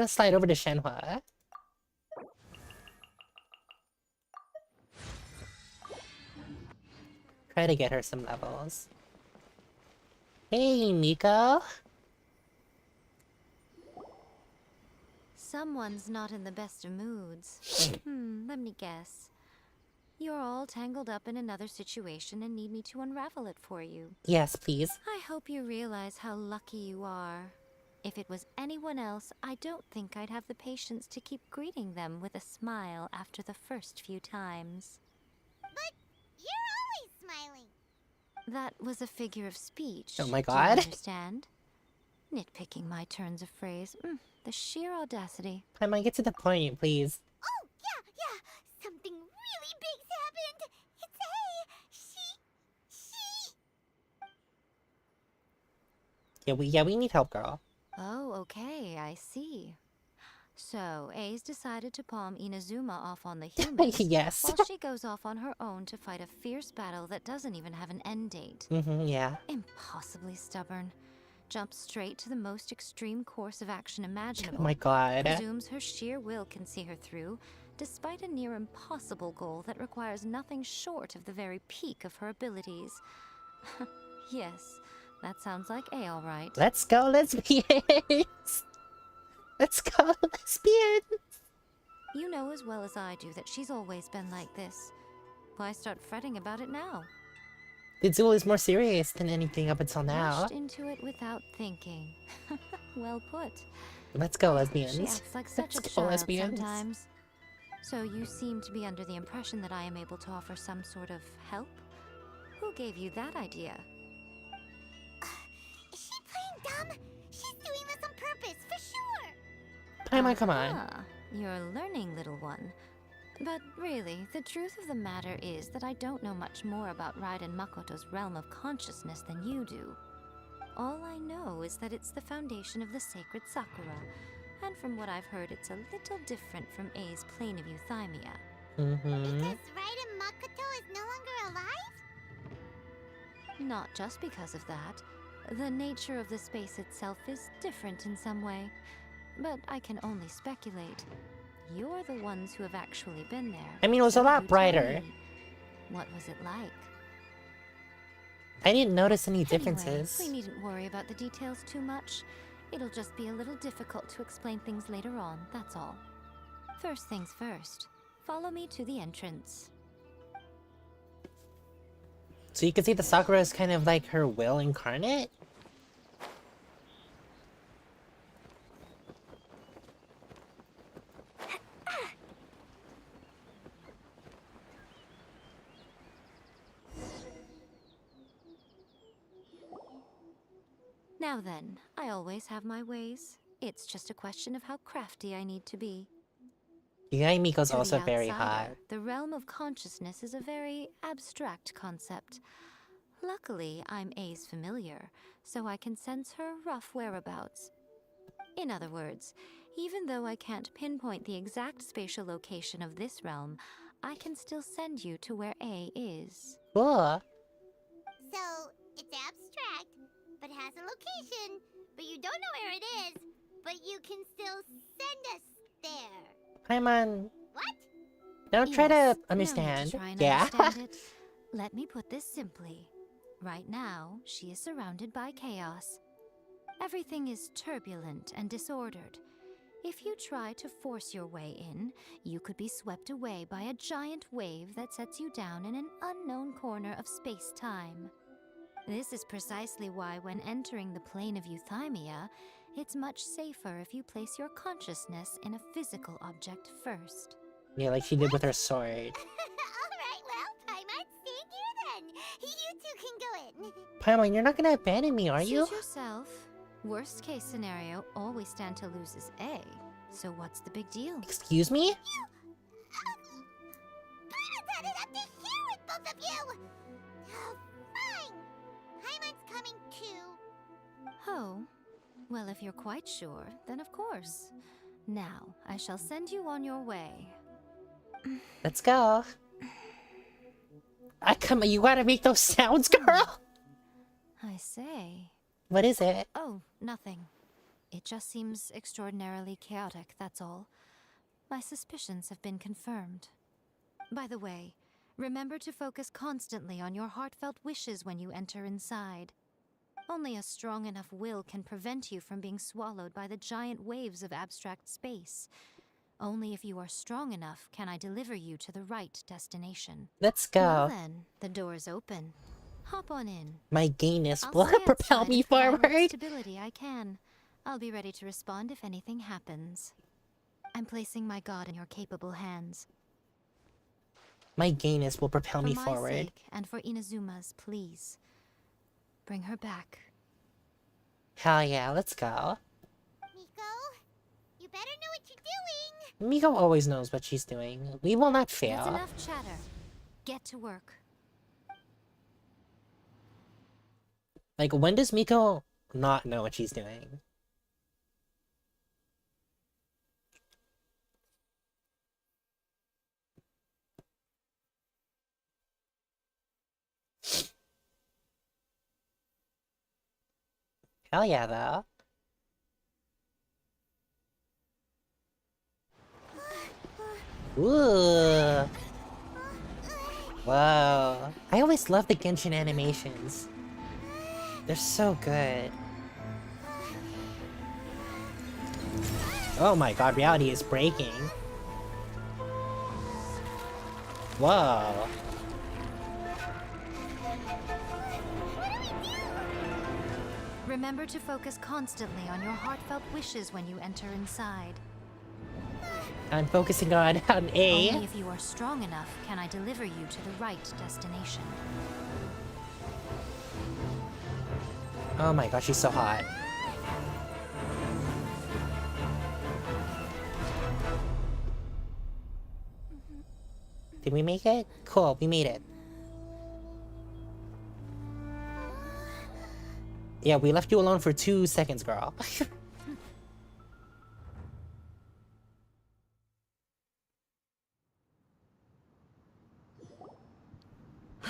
slide over to Shenhua. Try to get her some levels. Hey, Miko! Someone's not in the best of moods. Let me guess. You're all tangled up in another situation and need me to unravel it for you. Yes, please. I hope you realize how lucky you are. If it was anyone else, I don't think I'd have the patience to keep greeting them with a smile after the first few times. But you're always smiling. That was a figure of speech. Oh my do you god. understand? Nitpicking my turns of phrase. The sheer audacity. I might get to the point, please. Oh, yeah. Something really big's happened. It's she. Yeah, we need help, girl. Oh, okay, I see. So, A's decided to palm Inazuma off on the humans. Yes. While she goes off on her own to fight a fierce battle that doesn't even have an end date. Yeah. Impossibly stubborn. Jumps straight to the most extreme course of action imaginable. Oh my god. Presumes her sheer will can see her through, despite a near impossible goal that requires nothing short of the very peak of her abilities. Yes, that sounds like A, all right. Let's go, lesbians! Let's go, lesbians! You know as well as I do that she's always been like this. Why start fretting about it now? The duel is more serious than anything up until now. Rushed into it without thinking. Well put. Let's go, She lesbians. acts like such Let's a go, child lesbians. sometimes. So you seem to be under the impression that I am able to offer some sort of help? Who gave you that idea? Is she playing dumb? She's doing this on purpose, for sure. Paimon, come on. Ah, you're learning, little one. But really, the truth of the matter is that I don't know much more about Raiden Makoto's realm of consciousness than you do. All I know is that it's the foundation of the sacred Sakura, and from what I've heard, it's a little different from A's plane of euthymia. Because Raiden Makoto is no longer alive? Not just because of that. The nature of the space itself is different in some way, but I can only speculate. You're the ones who have actually been there. I mean, it was a So lot you tell brighter. me, what was it like? I didn't notice any Anyway, differences. we needn't worry about the details too much. It'll just be a little difficult to explain things later on, that's all. First things first. Follow me to the entrance. So you can see the Sakura is kind of like her will incarnate? Now then, I always have my ways. It's just a question of how crafty I need to be. Yeah, Miko's To the also very outsider, hot. the realm of consciousness is a very abstract concept. Luckily, I'm A's familiar, so I can sense her rough whereabouts. In other words, even though I can't pinpoint the exact spatial location of this realm, I can still send you to where A is. Cool. So, it's abstract, but has a location, but you don't know where it is, but you can still send us there. Paimon, What? don't try Yes, to understand. No need to try and Yeah. understand it. Let me put this simply. Right now, she is surrounded by chaos. Everything is turbulent and disordered. If you try to force your way in, you could be swept away by a giant wave that sets you down in an unknown corner of space-time. This is precisely why when entering the plane of euthymia, it's much safer if you place your consciousness in a physical object first. Yeah, like she did with her sword. Alright, well, Paimon, stay here then. You two can go in. Paimon, you're not gonna abandon me, are you? Suit yourself. Worst case scenario, all we stand to lose is A. So what's the big deal? Excuse me? Paimon's had it up to here with both of you! Oh, fine. Paimon's coming too. Oh, well, if you're quite sure, then of course. Now, I shall send you on your way. Let's go. Come on, you gotta make those sounds, girl! I say. What is it? Oh, nothing. It just seems extraordinarily chaotic, that's all. My suspicions have been confirmed. By the way, remember to focus constantly on your heartfelt wishes when you enter inside. Only a strong enough will can prevent you from being swallowed by the giant waves of abstract space. Only if you are strong enough can I deliver you to the right destination. Let's go. Well then, the door's open. Hop on in. My gayness I'll will stay propel outside me and provide what forward. stability I can. I'll be ready to respond if anything happens. I'm placing my god in your capable hands. My gayness will propel For me my forward. sake and for Inazuma's, please. Bring her back. Hell yeah, let's go. Miko, you better know what you're doing. Miko always knows what she's doing. We will not That's fail. enough chatter. Get to work. Like, when does Miko not know what she's doing? Hell yeah, though. Ooh. Whoa. I always love the Genshin animations. They're so good. Oh my god, reality is breaking. Whoa. Remember to focus constantly on your heartfelt wishes when you enter inside. I'm focusing on A. Only if you are strong enough can I deliver you to the right destination. Oh my gosh, she's so hot. Did we make it? Cool, we made it. Yeah, we left you alone for 2 seconds, girl.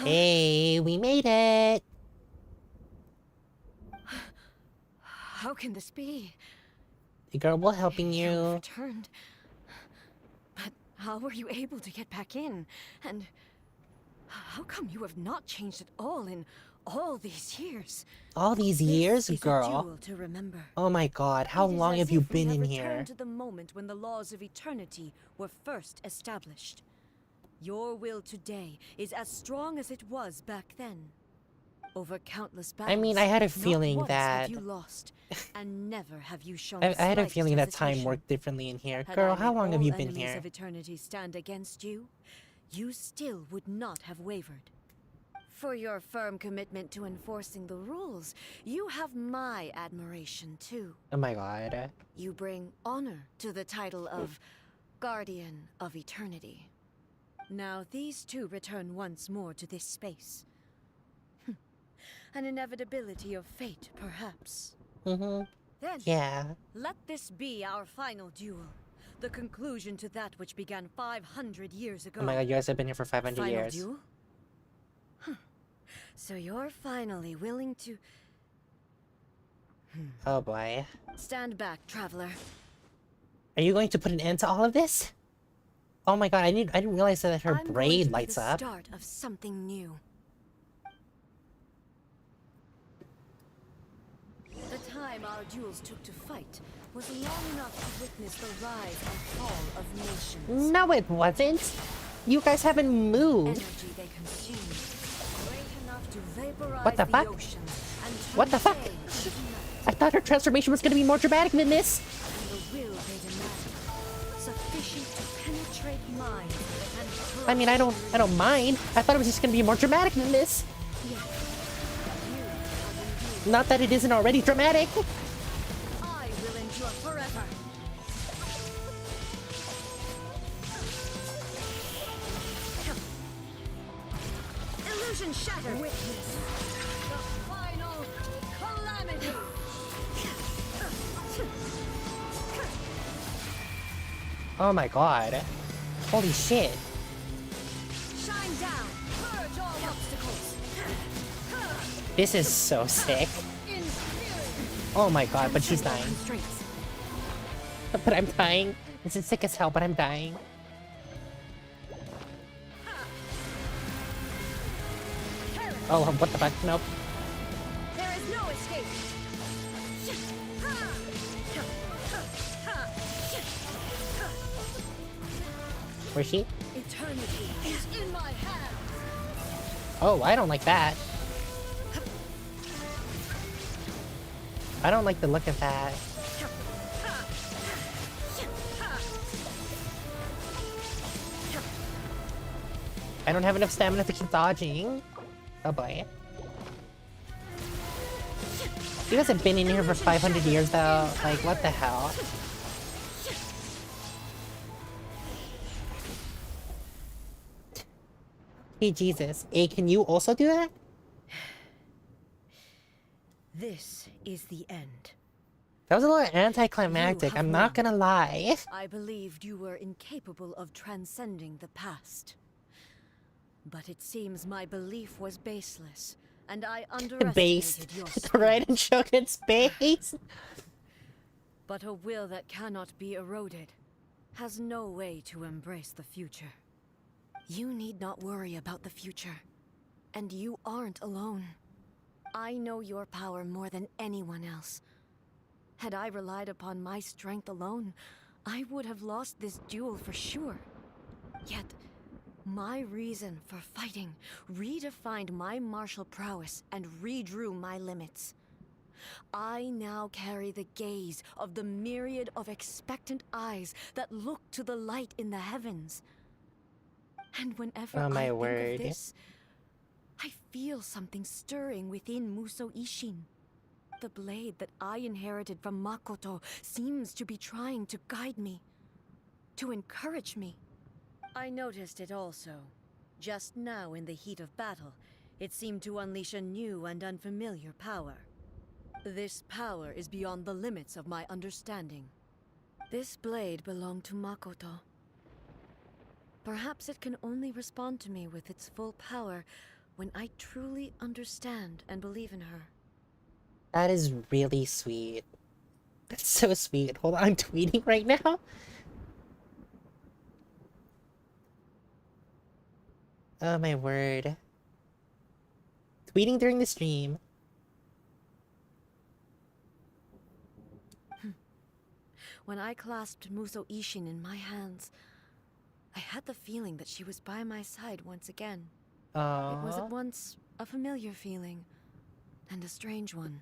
Hey, we made it! How can this be? The girl will helping You you. returned. But how were you able to get back in? And how come you have not changed at all in all these years? All these years, This is a girl. jewel to remember. Oh my god, how It is long as have you if we been in returned here? to the moment when the laws of eternity were first established. Your will today is as strong as it was back then. Over countless battles, I mean, I had a not feeling once that... have you lost, and never have you shown I the had a slightest feeling that time hesitation. worked differently in here. Had Girl, I how made long have all you been enemies here? of eternity stand against you, you still would not have wavered. For your firm commitment to enforcing the rules, you have my admiration too. Oh my god. You bring honor to the title of Guardian of Eternity. Now these two return once more to this space. An inevitability of fate, perhaps. Mm-hmm. Then, Yeah. let this be our final duel. The conclusion to that which began 500 years ago. Oh my god, you guys have been here for 500 Final years. duel? Huh. So you're finally willing to... Oh boy. Stand back, traveler. Are you going to put an end to all of this? Oh my god, I didn't realize that her I'm going braid to be lights the up. Start of something new. The time our duels took to fight was long enough to witness the rise and fall of nations. No, it wasn't. You guys haven't moved. Energy they consumed, great enough to vaporize What the fuck? oceans and What the turn fuck? day into night. I thought her transformation was gonna be more dramatic than this. And the will they demand, sufficient to penetrate minds and I mean, I don't mind. I thought it was just gonna be more dramatic than this. Not that it isn't already dramatic. I will endure forever. Illusion shattered. Witness the final calamity. Oh my god. Holy shit. Shine down. Purge all obstacles. This is so sick. In spirit. Oh my god, but she's dying. Constraints. But I'm dying. This is sick as hell, but I'm dying. Oh, what the fuck? Nope. There is no escape. Where's she? Eternity is in my hands. Oh, I don't like that. I don't like the look of that. I don't have enough stamina to keep dodging. Oh boy. You guys have been in here for 500 years though. Like, what the hell? Hey, Jesus. Hey, can you also do that? This is the end. That was a little anticlimactic, You I'm have not won. gonna lie. I believed you were incapable of transcending the past. But it seems my belief was baseless, and I underestimated Based. your The strength. Raiden Shogun's base. But a will that cannot be eroded has no way to embrace the future. You need not worry about the future, and you aren't alone. I know your power more than anyone else. Had I relied upon my strength alone, I would have lost this duel for sure. Yet, my reason for fighting redefined my martial prowess and redrew my limits. I now carry the gaze of the myriad of expectant eyes that look to the light in the heavens. And whenever Oh, my I think word. of this, I feel something stirring within Musou Ishin. The blade that I inherited from Makoto seems to be trying to guide me, to encourage me. I noticed it also. Just now in the heat of battle, it seemed to unleash a new and unfamiliar power. This power is beyond the limits of my understanding. This blade belonged to Makoto. Perhaps it can only respond to me with its full power when I truly understand and believe in her. That is really sweet. That's so sweet. Hold on, I'm tweeting right now. Oh my word. Tweeting during the stream. When I clasped Musou Ishin in my hands, I had the feeling that she was by my side once again. It was Aww. at once a familiar feeling and a strange one.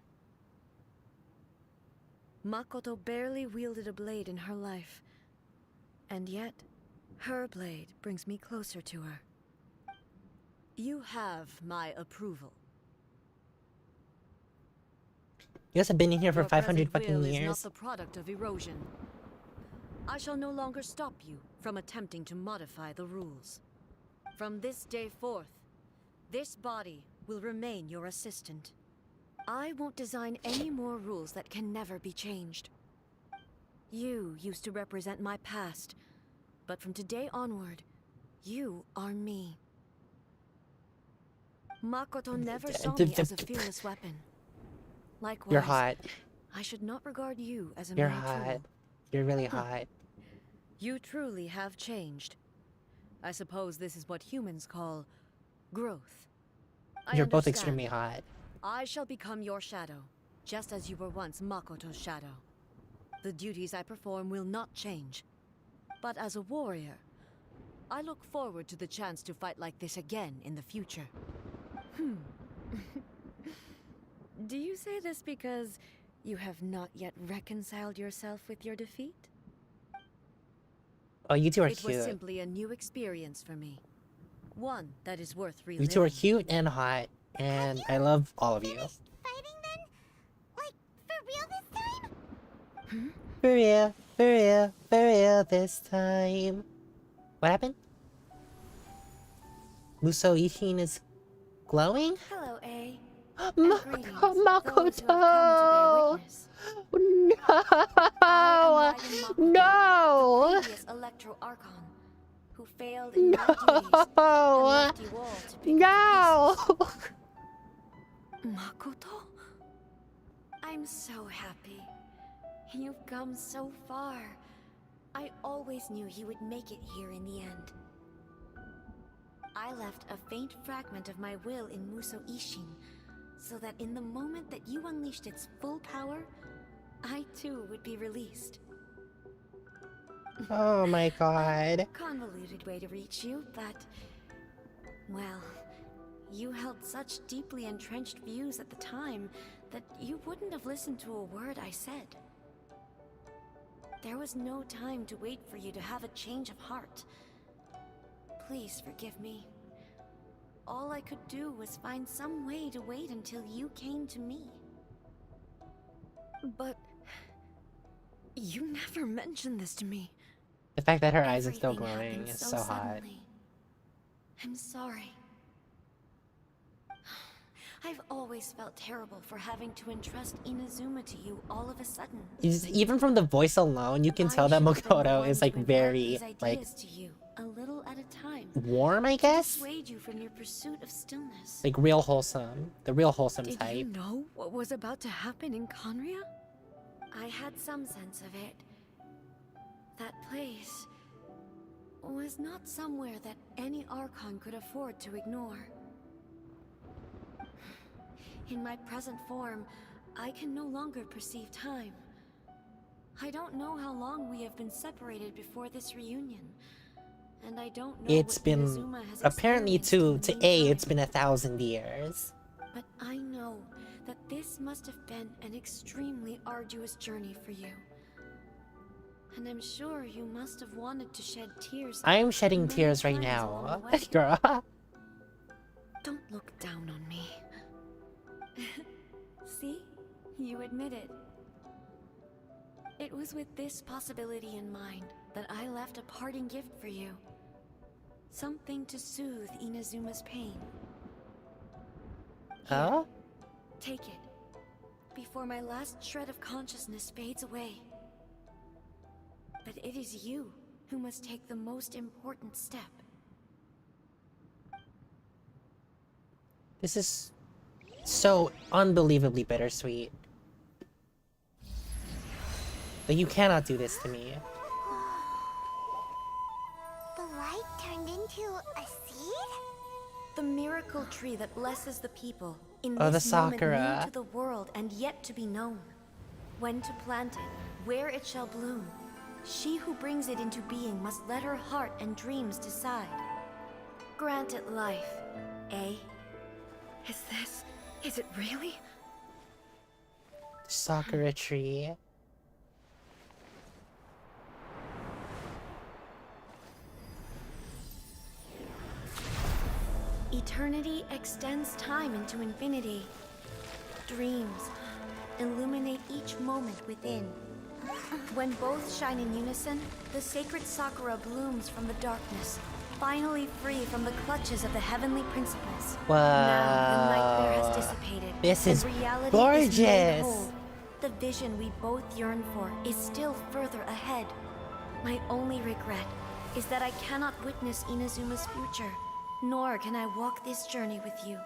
Makoto barely wielded a blade in her life, and yet her blade brings me closer to her. You have my approval. You guys have been in here for Your 500 present fucking will is not years. the product of erosion. I shall no longer stop you from attempting to modify the rules. From this day forth, this body will remain your assistant. I won't design any more rules that can never be changed. You used to represent my past, but from today onward, you are me. Makoto never saw me as a fearless weapon. Likewise, You're hot. I should not regard you as a You're mere hot. tool. You're really hot. You truly have changed. I suppose this is what humans call growth. I You're both understand. extremely hot. I shall become your shadow, just as you were once Makoto's shadow. The duties I perform will not change. But as a warrior, I look forward to the chance to fight like this again in the future. Do you say this because you have not yet reconciled yourself with your defeat? Oh, you two are It was cute. simply a new experience for me. One that is worth You reliving. two are cute and hot, and I love all of you. Finished fighting then? Like, for real this time? For real, for real, for real this time. What happened? Muso Ishin is glowing? Hello, A. Makoto! No! No! Previous Electro Archon, who failed in my duties and No! left you all to pick No! up the pieces. Makoto? I'm so happy. You've come so far. I always knew you would make it here in the end. I left a faint fragment of my will in Muso Ishin, so that in the moment that you unleashed its full power, I too would be released. Oh my god. Convoluted way to reach you, but... well, you held such deeply entrenched views at the time that you wouldn't have listened to a word I said. There was no time to wait for you to have a change of heart. Please forgive me. All I could do was find some way to wait until you came to me. But... you never mentioned this to me. The fact that her eyes are still Everything glowing happened is so so hot. suddenly. I'm sorry. I've always felt terrible for having to entrust Inazuma to you all of a sudden. Even from the voice alone, you can tell that I should have been the Makoto one is to like impart very these like ideas to you, a little at a time. warm, I guess? Dissuade you from your pursuit of stillness. Like real wholesome. The real wholesome Did type. you know what was about to happen in Conria? I had some sense of it. That place was not somewhere that any Archon could afford to ignore. In my present form, I can no longer perceive time. I don't know how long we have been separated before this reunion, and I don't know It's what been Inazuma has apparently experienced in to the A, meantime. it's been 1,000 years. But I know that this must have been an extremely arduous journey for you. And I'm sure you must have wanted to shed tears. I am shedding many tears right times now. along the way. Girl. Don't look down on me. See? You admit it. It was with this possibility in mind that I left a parting gift for you. Something to soothe Inazuma's pain. Huh? Take it, before my last shred of consciousness fades away. But it is you who must take the most important step. This is so unbelievably bittersweet. But you cannot do this to me. The light turned into a seed? The miracle tree that blesses the people in Oh, the this moment Sakura. new to the world and yet to be known. When to plant it, where it shall bloom. She who brings it into being must let her heart and dreams decide. Grant it life, eh? Is it really? Sakura tree. Eternity extends time into infinity. Dreams illuminate each moment within. When both shine in unison, the sacred Sakura blooms from the darkness, finally free from the clutches of the heavenly principles. Now the nightmare has dissipated. This and is reality gorgeous. Is made whole. The vision we both yearn for is still further ahead. My only regret is that I cannot witness Inazuma's future, nor can I walk this journey with you.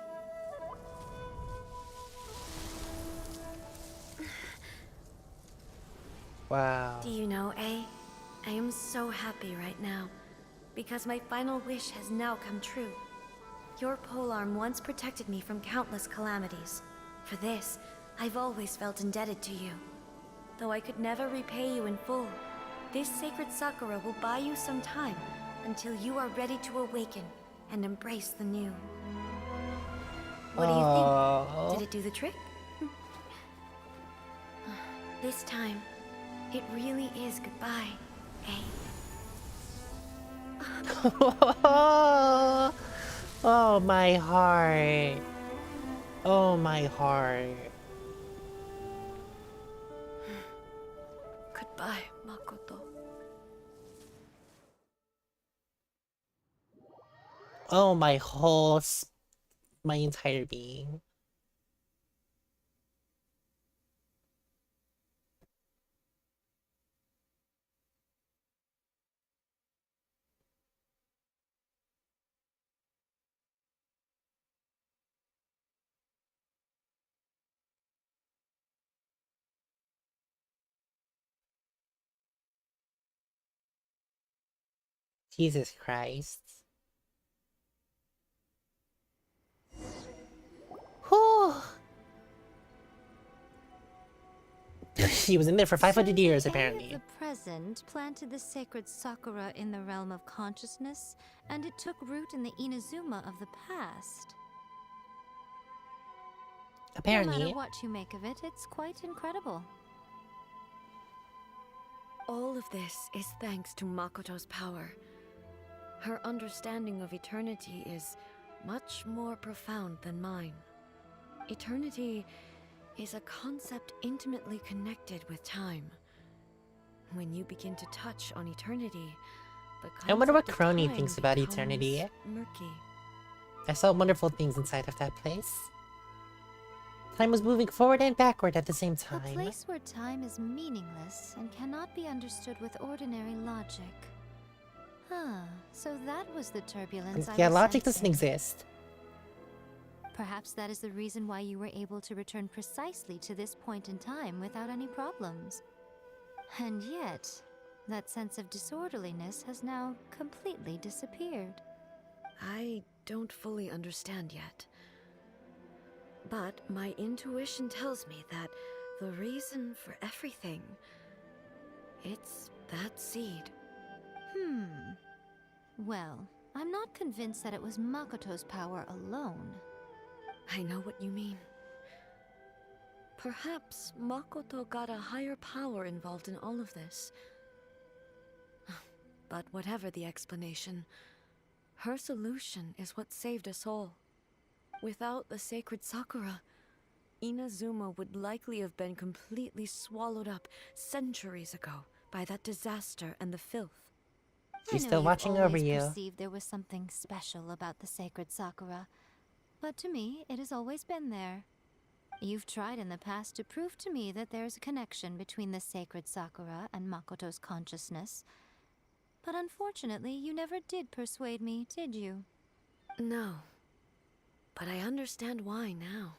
Wow. Do you know, A? I am so happy right now, because my final wish has now come true. Your polearm once protected me from countless calamities. For this, I've always felt indebted to you. Though I could never repay you in full, this sacred Sakura will buy you some time until you are ready to awaken and embrace the new. What do you think? Did it do the trick? This time, it really is goodbye, eh? Oh, my heart. Oh, my heart. Goodbye, Makoto. Oh, my whole... my entire being. Jesus Christ. Whew. She was in there for 500 years, apparently. The present planted the sacred Sakura in the realm of consciousness, and it took root in the Inazuma of the past. Apparently. No matter what you make of it, it's quite incredible. All of this is thanks to Makoto's power. Her understanding of eternity is much more profound than mine. Eternity is a concept intimately connected with time. When you begin to touch on eternity, the I wonder what concept of Crony time thinks about becomes eternity. Murky. I saw wonderful things inside of that place. Time was moving forward and backward at the same A time. place where time is meaningless and cannot be understood with ordinary logic. Huh, so that was the turbulence I Yeah, was logic doesn't sensing. exist. Perhaps that is the reason why you were able to return precisely to this point in time without any problems. And yet, that sense of disorderliness has now completely disappeared. I don't fully understand yet. But my intuition tells me that the reason for everything, it's that seed. Well, I'm not convinced that it was Makoto's power alone. I know what you mean. Perhaps Makoto got a higher power involved in all of this. But whatever the explanation, her solution is what saved us all. Without the sacred Sakura, Inazuma would likely have been completely swallowed up centuries ago by that disaster and the filth. She's I know still you've watching over always you. perceived there was something special about the sacred Sakura, but to me, it has always been there. You've tried in the past to prove to me that there's a connection between the sacred Sakura and Makoto's consciousness, but unfortunately, you never did persuade me, did you? No. But I understand why now.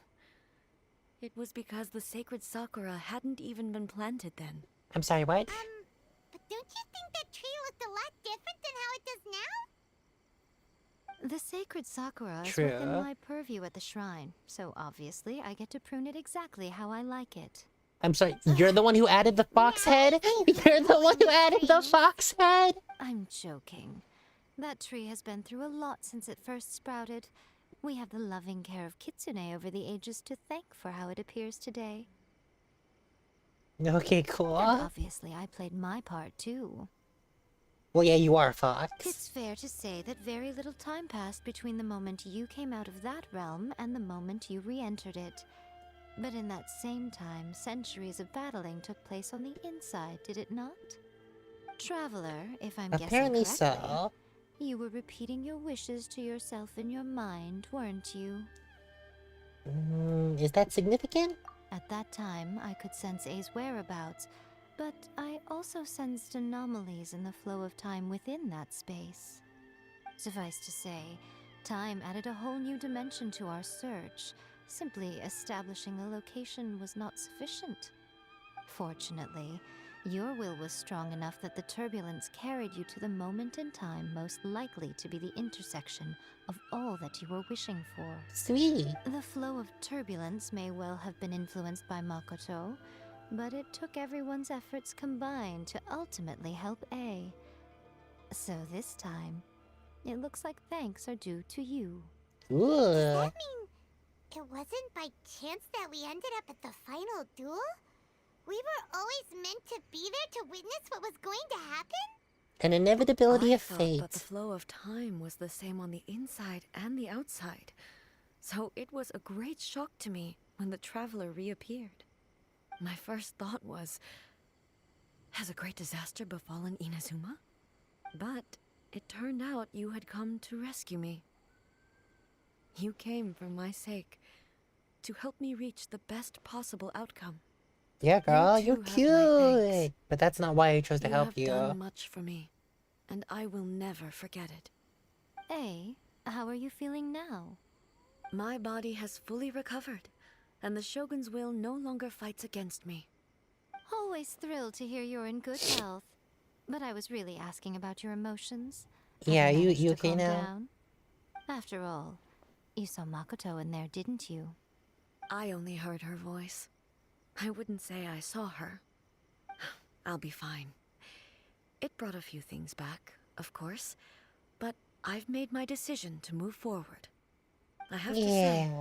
It was because the sacred Sakura hadn't even been planted then. I'm sorry, what? But don't you think that tree looked a lot different than how it does now? The sacred Sakura is True. within my purview at the shrine, so obviously I get to prune it exactly how I like it. I'm sorry, you're the one who added the fox head? You're the one who added the fox head? I'm joking. That tree has been through a lot since it first sprouted. We have the loving care of Kitsune over the ages to thank for how it appears today. Okay, cool. And obviously I played my part too. Well, yeah, you are a fox. It's fair to say that very little time passed between the moment you came out of that realm and the moment you re-entered it. But in that same time, centuries of battling took place on the inside, did it not? Traveler, if I'm Apparently guessing correctly, so. you were repeating your wishes to yourself in your mind, weren't you? Is that significant? At that time, I could sense A's whereabouts, but I also sensed anomalies in the flow of time within that space. Suffice to say, time added a whole new dimension to our search. Simply establishing a location was not sufficient. Fortunately, your will was strong enough that the turbulence carried you to the moment in time most likely to be the intersection of all that you were wishing for. Sweet. The flow of turbulence may well have been influenced by Makoto, but it took everyone's efforts combined to ultimately help A. So this time, it looks like thanks are due to you. Ooh. Does that mean it wasn't by chance that we ended up at the final duel? We were always meant to be there to witness what was going to happen? An inevitability I of thought fate. that the flow of time was the same on the inside and the outside. So it was a great shock to me when the traveler reappeared. My first thought was, has a great disaster befallen Inazuma? But it turned out you had come to rescue me. You came for my sake, to help me reach the best possible outcome. Yeah, girl, You you're too have my thanks. cute. But that's not why I chose to You help have you. done much for me, and I will never forget it. A, how are you feeling now? My body has fully recovered, and the Shogun's will no longer fights against me. Always thrilled to hear you're in good health. But I was really asking about your emotions. Have Yeah, you managed to okay calm now? down? After all, you saw Makoto in there, didn't you? I only heard her voice. I wouldn't say I saw her. I'll be fine. It brought a few things back, of course, but I've made my decision to move forward. I have to say, Yeah.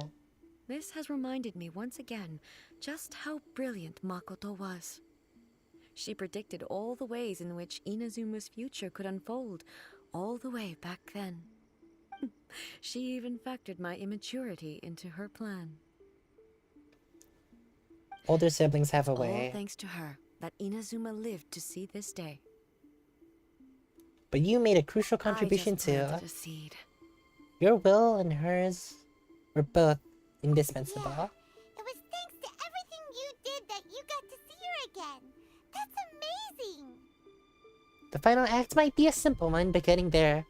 this has reminded me once again just how brilliant Makoto was. She predicted all the ways in which Inazuma's future could unfold, all the way back then. She even factored my immaturity into her plan. Older siblings have a All way. thanks to her that Inazuma lived to see this day. But you made a crucial I contribution just too. planted a seed. Your will and hers were both indispensable. Yeah, it was thanks to everything you did that you got to see her again. That's amazing! The final act might be a simple one, but getting there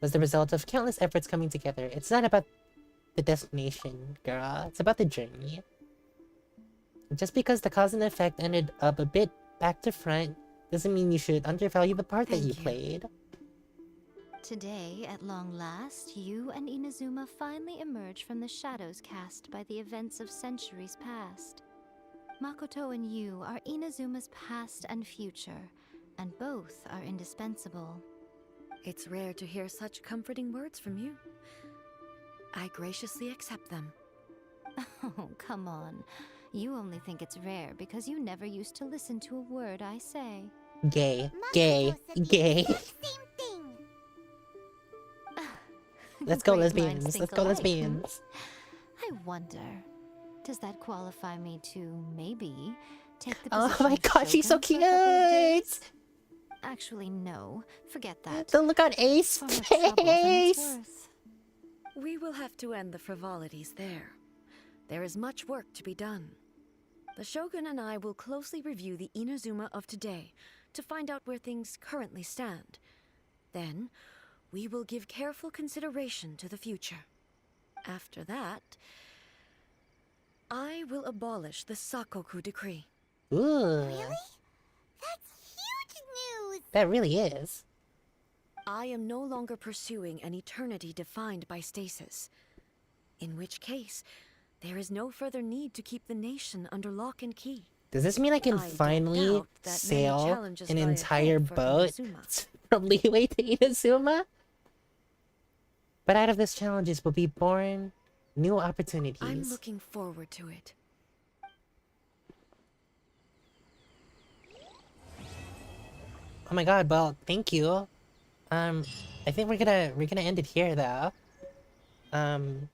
was the result of countless efforts coming together. It's not about the destination, girl. It's about the journey. Just because the cause and effect ended up a bit back to front doesn't mean you should undervalue the part that you Thank you. played. Today, at long last, you and Inazuma finally emerge from the shadows cast by the events of centuries past. Makoto and you are Inazuma's past and future, and both are indispensable. It's rare to hear such comforting words from you. I graciously accept them. Oh, come on. You only think it's rare because you never used to listen to a word I say. Gay. Makoto Gay. said the Gay. exact same thing! Let's go, Great lesbians. minds think Let's go, alike, hmm? lesbians. I wonder, does that qualify me to maybe take the Oh position my of god, she's so Shogun for a couple of days? cute! Actually, no. Forget that. The look on Ace's Far more trouble than it's face! worth. We will have to end the frivolities there. There is much work to be done. The Shogun and I will closely review the Inazuma of today to find out where things currently stand. Then, we will give careful consideration to the future. After that, I will abolish the Sakoku decree. Ooh. Really? That's huge news! That really is. I am no longer pursuing an eternity defined by stasis. In which case, there is no further need to keep the nation under lock and key. Does this mean I can I don't finally doubt that many sail challenges an lie entire ahead for boat Inazuma. from Liyue to Inazuma? But out of these challenges will be born new opportunities. I'm looking forward to it. Oh my god, well, thank you. I think we're gonna end it here though. Um,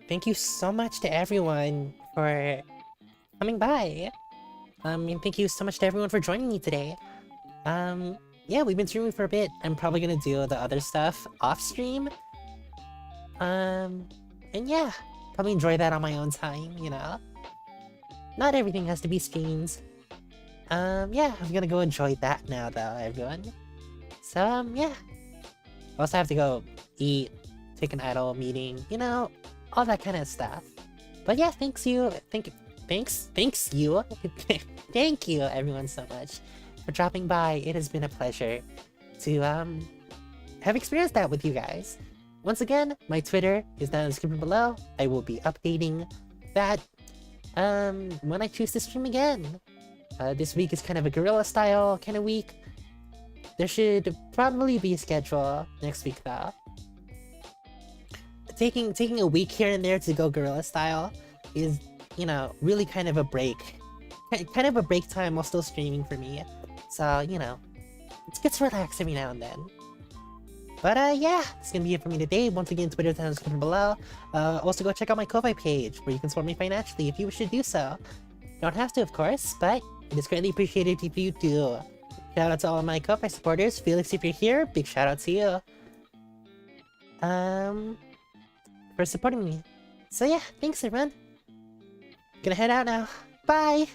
thank you so much to everyone for coming by. And thank you so much to everyone for joining me today. Yeah, we've been streaming for a bit. I'm probably gonna do the other stuff off stream. And yeah, probably enjoy that on my own time, you know? Not everything has to be streams. Yeah, I'm gonna go enjoy that now though, everyone. So, yeah. I also have to go eat, take an idle meeting, you know, all that kind of stuff. But yeah, thanks you thank you everyone so much for dropping by. It has been a pleasure to have experienced that with you guys. Once again, my Twitter is down in the description below. I will be updating that when I choose to stream again. This week is kind of a guerrilla style kind of week. There should probably be a schedule next week though. Taking a week here and there to go guerrilla style is, you know, really kind of a break. Kind of a break time while still streaming for me. So, you know, it's good to relax every now and then. But yeah, that's gonna be it for me today. Once again, Twitter down in the description below. Also go check out my Ko-Fi page where you can support me financially if you wish to do so. You don't have to, of course, but it is greatly appreciated if you do. Shout out to all of my Ko-Fi supporters. Felix, if you're here, big shout out to you. For supporting me. So yeah, thanks everyone. Gonna head out now. Bye!